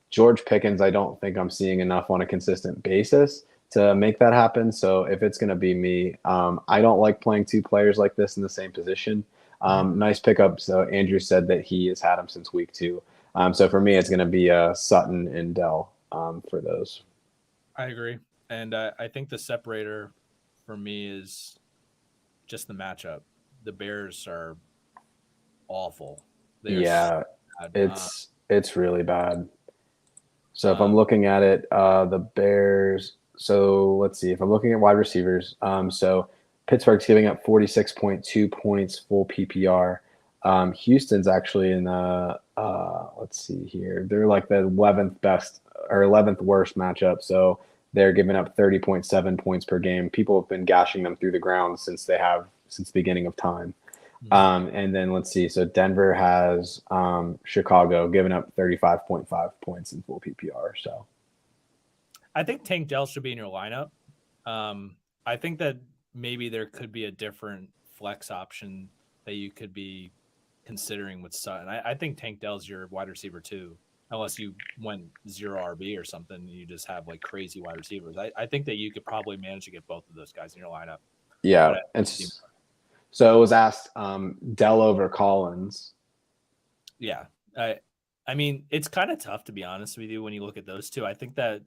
George Pickens, I don't think I'm seeing enough on a consistent basis to make that happen. So if it's going to be me, I don't like playing two players like this in the same position. Nice pickup. So Andrew said that he has had him since week 2. So for me, it's going to be Sutton and Dell for those. I agree. And I think the separator for me is just the matchup. The Bears are awful. It's really bad. So if I'm looking at it, the Bears. So let's see. If I'm looking at wide receivers, so Pittsburgh's giving up 46.2 points full PPR. Houston's actually in let's see here. They're like the 11th best or 11th worst matchup. So they're giving up 30.7 points per game. People have been gashing them through the ground since the beginning of time. And then let's see. So Denver has Chicago giving up 35.5 points in full PPR. So I think Tank Dell should be in your lineup. I think that maybe there could be a different flex option that you could be considering with Sutton. I think Tank Dell's your wide receiver too, unless you went 0 RB or something and you just have like crazy wide receivers. I think that you could probably manage to get both of those guys in your lineup. Yeah. And so it was asked Dell over Collins. Yeah. I mean, it's kind of tough to be honest with you when you look at those two. I think that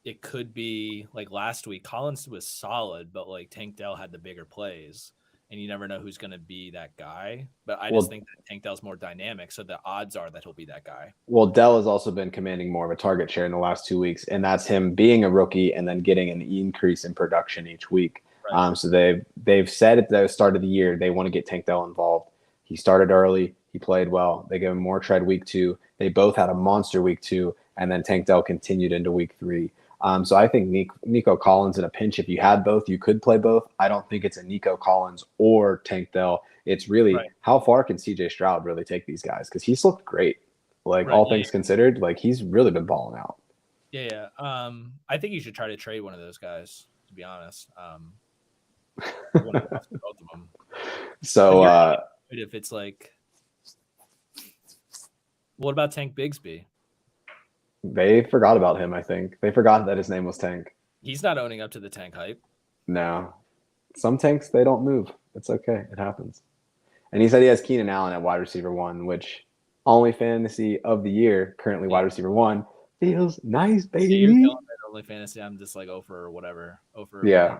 it could be like last week, Collins was solid, but like Tank Dell had the bigger plays, and you never know who's going to be that guy. But I just think that Tank Dell's more dynamic, so the odds are that he'll be that guy. Well, Dell has also been commanding more of a target share in the last 2 weeks, and that's him being a rookie and then getting an increase in production each week. Right. So they've said at the start of the year they want to get Tank Dell involved. He started early. He played well. They gave him more tread week 2. They both had a monster week 2, and then Tank Dell continued into week 3. So I think Nico Collins in a pinch, if you had both, you could play both. I don't think it's a Nico Collins or Tank Dell. It's really how far can CJ Stroud really take these guys? Because he's looked great. Like all things considered, like he's really been balling out. Yeah. I think you should try to trade one of those guys, to be honest. Both of them. So if it's like, what about Tank Bigsby? They forgot about him, I think. They forgot that his name was Tank. He's not owning up to the Tank hype. No. Some Tanks, they don't move. It's okay. It happens. And he said he has Keenan Allen at wide receiver 1, which OnlyFantasy of the year, currently wide receiver 1, feels nice, baby. You're killing it, OnlyFantasy. I'm just like over whatever. Yeah.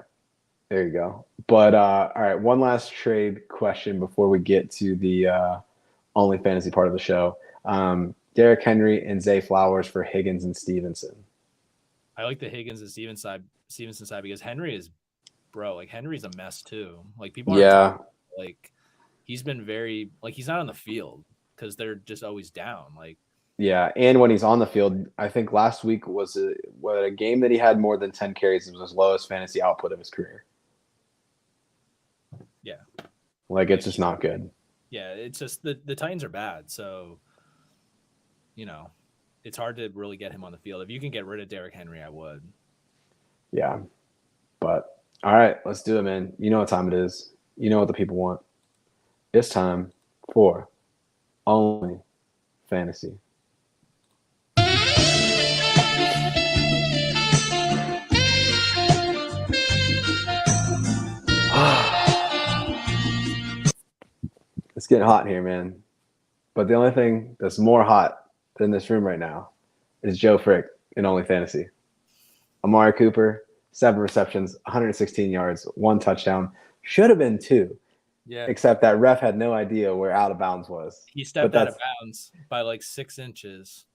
There you go. But all right, one last trade question before we get to the OnlyFantasy part of the show. Derrick Henry and Zay Flowers for Higgins and Stevenson. I like the Higgins and Stevenson side because Henry is, Henry's a mess too. Like people aren't like he's been very he's not on the field because they're just always down. And when he's on the field, I think last week was a game that he had more than 10 carries. It was his lowest fantasy output of his career. Yeah. It's just not good. Yeah, it's just the Titans are bad, so it's hard to really get him on the field. If you can get rid of Derrick Henry, I would. Yeah. But all right, let's do it, man. You know what time it is. You know what the people want. It's time for Only Fantasy. It's getting hot in here, man. But the only thing that's more hot than this room right now is Joe Frick in Only Fantasy. Amari Cooper, 7 receptions, 116 yards, 1 touchdown. Should have been 2. Yeah. Except that ref had no idea where out of bounds was. He stepped out of bounds by 6 inches.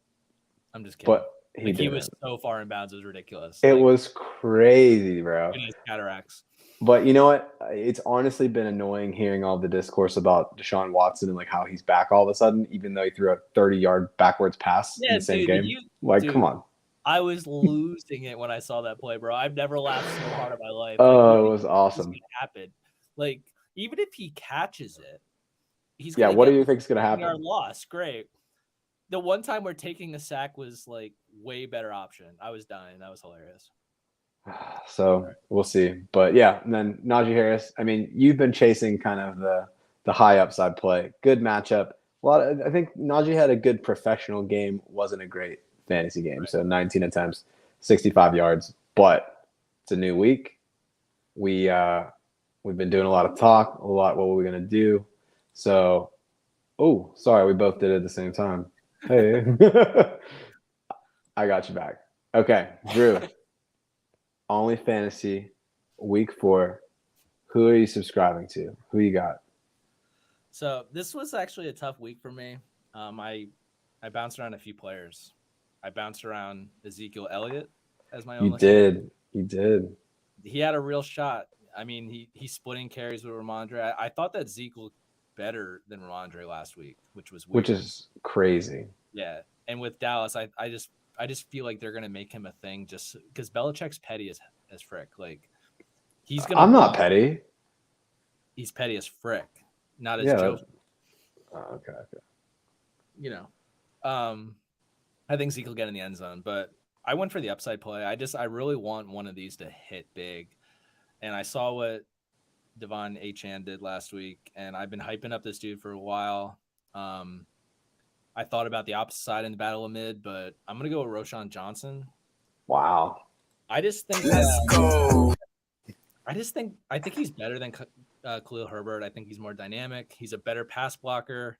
I'm just kidding. But he was so far in bounds, it was ridiculous. It was crazy, bro. His cataracts. But you know what? It's honestly been annoying hearing all the discourse about Deshaun Watson and how he's back all of a sudden, even though he threw a 30-yard backwards pass in the same game. Come on. I was losing it when I saw that play, bro. I've never laughed so hard in my life. Oh, it was awesome. Happen. Even if he catches it, he's what do you think is going to happen? Our loss, great. The one time we're taking the sack was way better option. I was dying. That was hilarious. So we'll see. But yeah, and then Najee Harris. I mean, you've been chasing kind of the high upside play. Good matchup. I think Najee had a good professional game. Wasn't a great fantasy game. Right. So 19 attempts, 65 yards. But it's a new week. We've been doing a lot of talk. What were we gonna do? So, sorry, we both did it at the same time. Hey, I got you back. Okay, Drew. Only Fantasy, week 4. Who are you subscribing to? Who you got? So this was actually a tough week for me. I bounced around a few players. I bounced around Ezekiel Elliott as my own. You did. He had a real shot. I mean, he's splitting carries with Ramondre. I thought that Zeke looked better than Ramondre last week, which was weird. Which is crazy. Yeah, and with Dallas, I just feel like they're gonna make him a thing just because Belichick's petty as frick. He's gonna. I'm not petty. He's petty as frick, not as Joe. Okay. I think Zeke will get in the end zone, but I went for the upside play. I really want one of these to hit big, and I saw what Devon Achane did last week, and I've been hyping up this dude for a while. I thought about the opposite side in the battle of mid, but I'm going to go with Roschon Johnson. Wow. I think he's better than Khalil Herbert. I think he's more dynamic. He's a better pass blocker.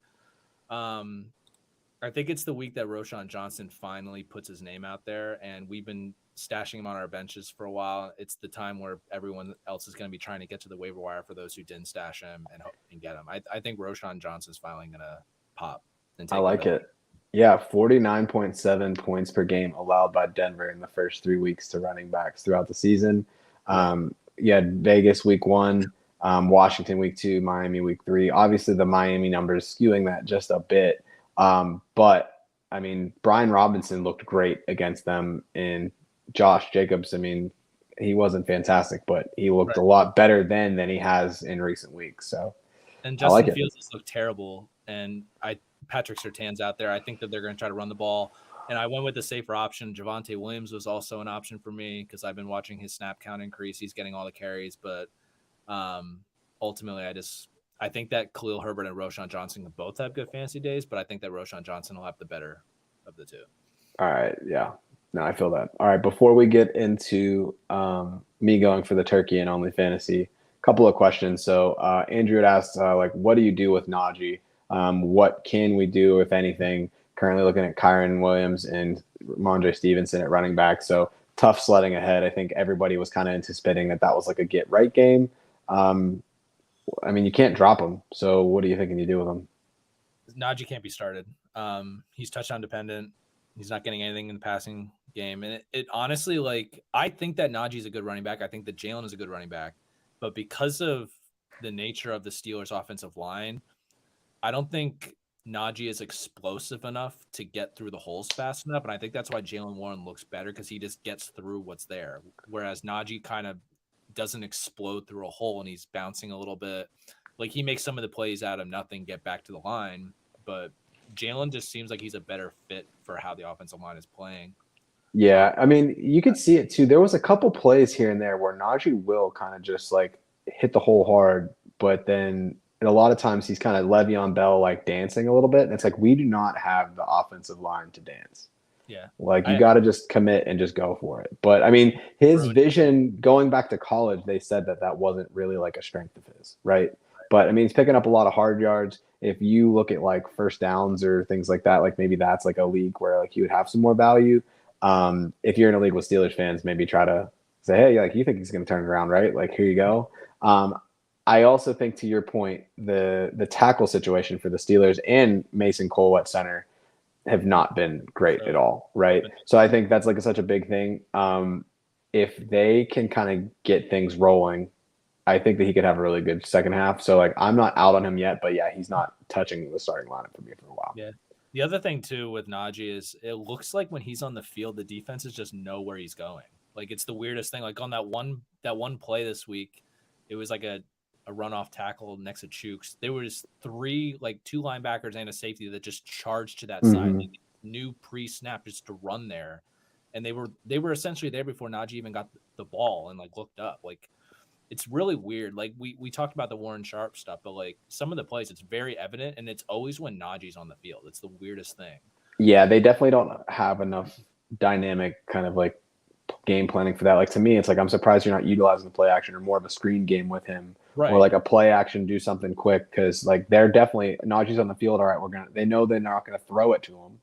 I think it's the week that Roshan Johnson finally puts his name out there, and we've been stashing him on our benches for a while. It's the time where everyone else is going to be trying to get to the waiver wire for those who didn't stash him and get him. I think Roshan Johnson's finally going to pop and I take like it. Yeah, 49.7 points per game allowed by Denver in the first 3 weeks to running backs throughout the season. You had Vegas week 1, Washington week 2, Miami week 3. Obviously, the Miami numbers skewing that just a bit. But, I mean, Brian Robinson looked great against them, and Josh Jacobs, I mean, he wasn't fantastic, but he looked a lot better than he has in recent weeks. So, and I like Justin it. Fields has looked terrible, and Patrick Surtain's out there. I think that they're going to try to run the ball, and I went with the safer option. Javonte Williams was also an option for me because I've been watching his snap count increase. He's getting all the carries, but ultimately, I think that Khalil Herbert and Roshan Johnson can both have good fantasy days, but I think that Roshan Johnson will have the better of the two. All right. Yeah. No, I feel that. All right. Before we get into me going for the turkey and OnlyFantasy, a couple of questions. So Andrew had asked, what do you do with Najee? What can we do, if anything? Currently looking at Kyron Williams and Ramondre Stevenson at running back. So tough sledding ahead. I think everybody was kind of anticipating that was like a get right game. I mean, you can't drop him. So what are you thinking you do with him? Najee can't be started. He's touchdown dependent. He's not getting anything in the passing game. And it honestly, I think that Najee's a good running back. I think that Jalen is a good running back. But because of the nature of the Steelers' offensive line, I don't think Najee is explosive enough to get through the holes fast enough. And I think that's why Jalen Warren looks better, because he just gets through what's there. Whereas Najee kind of doesn't explode through a hole, and he's bouncing a little bit. Like, he makes some of the plays out of nothing, get back to the line. But Jalen just seems like he's a better fit for how the offensive line is playing. Yeah, I mean, you could see it too. There was a couple plays here and there where Najee will kind of just hit the hole hard, but then a lot of times he's kind of Le'Veon Bell dancing a little bit. And it's we do not have the offensive line to dance. Yeah. You got to just commit and just go for it. But I mean, his vision going back to college, they said that wasn't really a strength of his, right? But I mean, he's picking up a lot of hard yards. If you look at first downs or things like that, maybe that's a league where he would have some more value. If you're in a league with Steelers fans, maybe try to say, hey, you think he's going to turn it around, right? Here you go. I also think, to your point, the tackle situation for the Steelers and Mason Cole at center have not been great at all, right? So I think that's such a big thing. If they can kind of get things rolling, I think that he could have a really good second half. So I'm not out on him yet, but yeah, he's not touching the starting lineup for me for a while. Yeah. The other thing too with Najee is it looks like when he's on the field, the defenses just know where he's going. It's the weirdest thing. On that one play this week, it was a runoff tackle next to Chooks. There was two linebackers and a safety that just charged to that side. New pre-snap just to run there. And they were essentially there before Najee even got the ball and looked up. It's really weird. We talked about the Warren Sharp stuff, but some of the plays, it's very evident, and it's always when Najee's on the field. It's the weirdest thing. Yeah, they definitely don't have enough dynamic kind of game planning for that. To me, it's I'm surprised you're not utilizing the play action or more of a screen game with him, right? Or a play action, do something quick, because they're definitely Najee's on the field. All right, they know they're not going to throw it to him.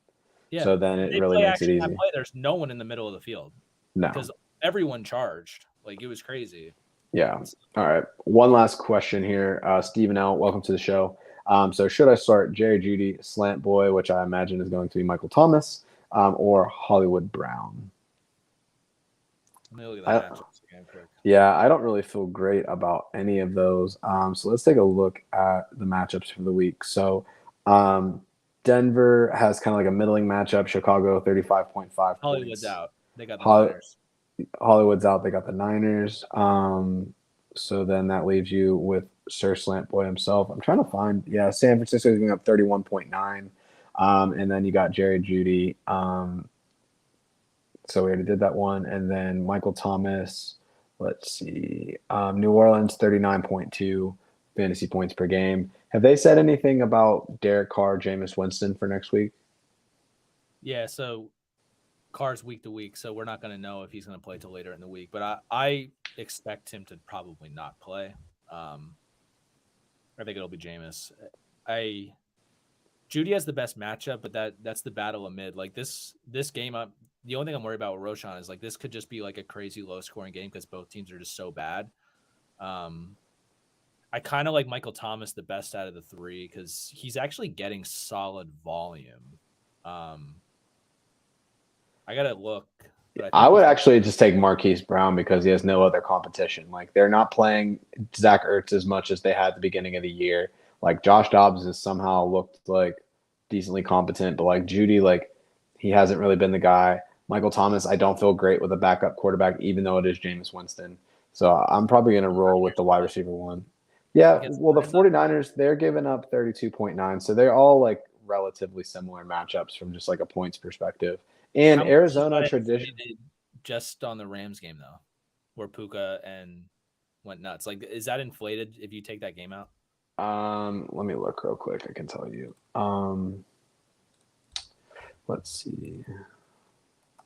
Yeah. So then it really makes it easy. There's no one in the middle of the field. No, because everyone charged. It was crazy. Yeah. All right. One last question here. Stephen L., welcome to the show. So should I start Jerry Jeudy, Slant Boy, which I imagine is going to be Michael Thomas, or Hollywood Brown? Let me look at that matchups again quick. Yeah, I don't really feel great about any of those. So let's take a look at the matchups for the week. So Denver has kind of a middling matchup. Chicago, 35.5 Hollywood's points. out. They got the Niners. Hollywood's out. They got the Niners. So then that leaves you with Sir Slant Boy himself. I'm trying to find. Yeah, San Francisco is going up 31.9. And then you got Jerry Jeudy. So we already did that one. And then Michael Thomas. Let's see. New Orleans, 39.2 fantasy points per game. Have they said anything about Derek Carr, Jameis Winston for next week? Yeah, so Carr's week to week, so we're not going to know if he's going to play till later in the week. But I expect him to probably not play. I think it'll be Jameis. Judy has the best matchup, but that's the battle of mid. Like this game, the only thing I'm worried about with Roshan is like this could just be like a crazy low scoring game because both teams are just so bad. I kind of like Michael Thomas the best out of the three because he's actually getting solid volume. I gotta look. But I would actually just take Marquise Brown because he has no other competition. Like they're not playing Zach Ertz as much as they had at the beginning of the year. Like Josh Dobbs has somehow looked like decently competent, but like Judy, like he hasn't really been the guy. Michael Thomas, I don't feel great with a backup quarterback, even though it is Jameis Winston. So I'm probably going to roll with the wide receiver one. Yeah, well, the 49ers, they're giving up 32.9. So they're all like relatively similar matchups from just like a points perspective. And Arizona tradition just on the Rams game though, where Puka and went nuts. Like, is that inflated if you take that game out? Let me look real quick. I can tell you. Let's see.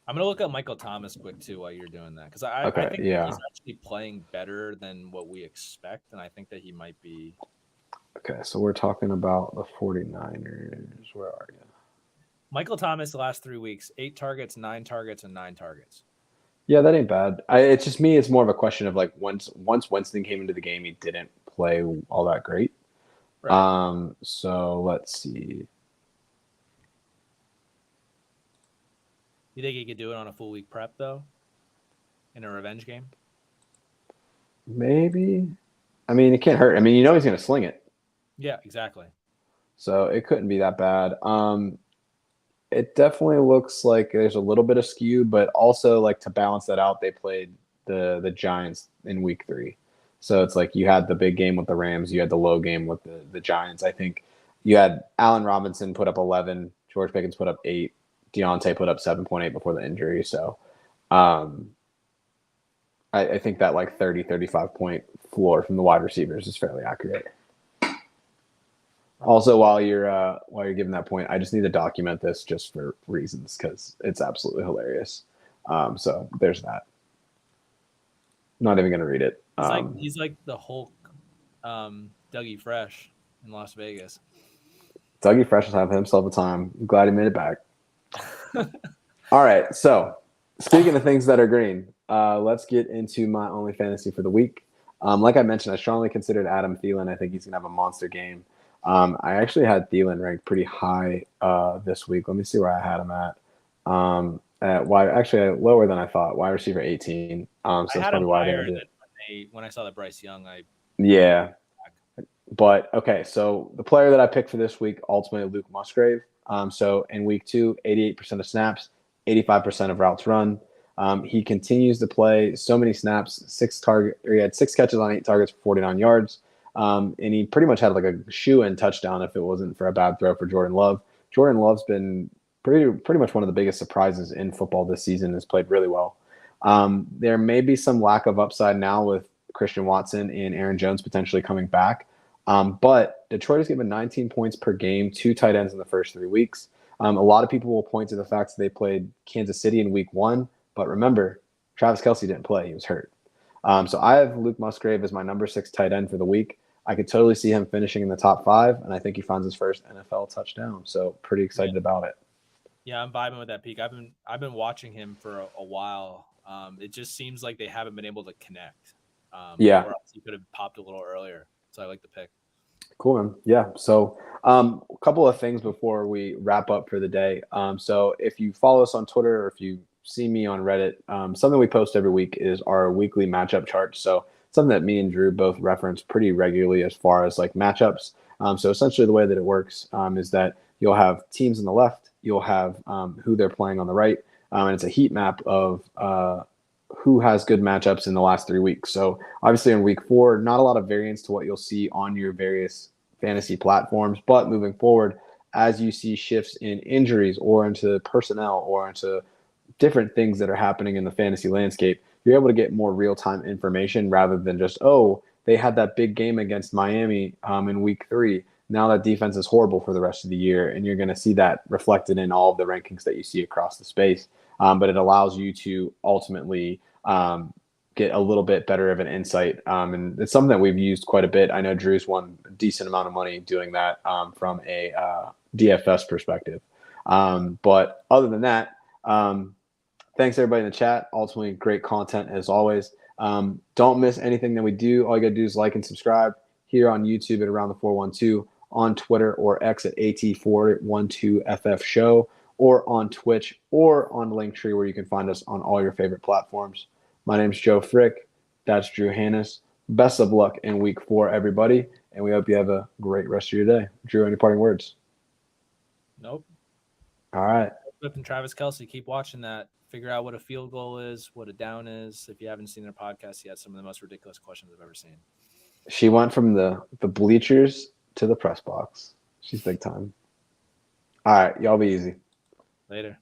I'm gonna look up Michael Thomas quick too while you're doing that because I think he's actually playing better than what we expect, and I think that he might be. Okay, so we're talking about the 49ers. Where are you? Michael Thomas the last 3 weeks, 8 targets, 9 targets, and 9 targets. Yeah, that ain't bad. It's just me. It's more of a question of like once Winston came into the game, he didn't play all that great. Right. So let's see. You think he could do it on a full week prep though? In a revenge game? Maybe. I mean, it can't hurt. I mean, you know he's going to sling it. Yeah, exactly. So it couldn't be that bad. It definitely looks like there's a little bit of skew, but also like to balance that out, they played the Giants in week 3. So it's like you had the big game with the Rams, you had the low game with the Giants. I think you had Allen Robinson put up 11, George Pickens put up 8, Deontay put up 7.8 before the injury. So I think that like 30, 35 point floor from the wide receivers is fairly accurate. Also, while you're giving that point, I just need to document this just for reasons because it's absolutely hilarious. So there's that. I'm not even going to read it. He's like the Hulk, Dougie Fresh in Las Vegas. Dougie Fresh is having himself a time. I'm glad he made it back. All right. So speaking of things that are green, let's get into my OnlyFantasy for the week. Like I mentioned, I strongly considered Adam Thielen. I think he's going to have a monster game. I actually had Thielen ranked pretty high this week. Let me see where I had him at. Actually lower than I thought. Wide receiver 18. So that's probably why I didn't do it. When I saw that Bryce Young, yeah. But okay, so the player that I picked for this week, ultimately Luke Musgrave. So in week 2, 88% of snaps, 85% of routes run. He continues to play so many snaps, he had 6 catches on 8 targets for 49 yards. And he pretty much had like a shoe-in touchdown if it wasn't for a bad throw for Jordan Love. Jordan Love's been pretty much one of the biggest surprises in football this season, has played really well. There may be some lack of upside now with Christian Watson and Aaron Jones potentially coming back. But Detroit has given 19 points per game, 2 tight ends in the first 3 weeks. A lot of people will point to the fact that they played Kansas City in week 1. But remember, Travis Kelce didn't play. He was hurt. So I have Luke Musgrave as my number 6 tight end for the week. I could totally see him finishing in the top 5, and I think he finds his first NFL touchdown. So pretty excited about it. Yeah, I'm vibing with that peak. I've been watching him for a while. It just seems like they haven't been able to connect. Yeah. Or else he could have popped a little earlier. So I like the pick. Cool, man. Yeah. So a couple of things before we wrap up for the day. So if you follow us on Twitter or if you see me on Reddit, something we post every week is our weekly matchup chart. So something that me and Drew both reference pretty regularly as far as like matchups. So essentially the way that it works is that you'll have teams on the left, you'll have who they're playing on the right, and it's a heat map of who has good matchups in the last 3 weeks. So obviously in week 4, not a lot of variance to what you'll see on your various fantasy platforms, but moving forward, as you see shifts in injuries or into personnel or into different things that are happening in the fantasy landscape, you're able to get more real-time information rather than just, oh, they had that big game against Miami in week 3. Now that defense is horrible for the rest of the year, and you're going to see that reflected in all of the rankings that you see across the space. But it allows you to ultimately get a little bit better of an insight. And it's something that we've used quite a bit. I know Drew's won a decent amount of money doing that from a DFS perspective. But other than that, thanks everybody in the chat. Ultimately, great content as always. Don't miss anything that we do. All you gotta do is like and subscribe here on YouTube at Around the 412, on Twitter or X at AT412FF Show, or on Twitch or on Linktree, where you can find us on all your favorite platforms. My name's Joe Frick. That's Drew Hannes. Best of luck in week 4, everybody, and we hope you have a great rest of your day. Drew, any parting words? Nope. All right. Flip and Travis Kelce, keep watching that. Figure out what a field goal is, what a down is. If you haven't seen their podcast yet, some of the most ridiculous questions I've ever seen. She went from the bleachers to the press box. She's big time. All right. Y'all be easy. Later.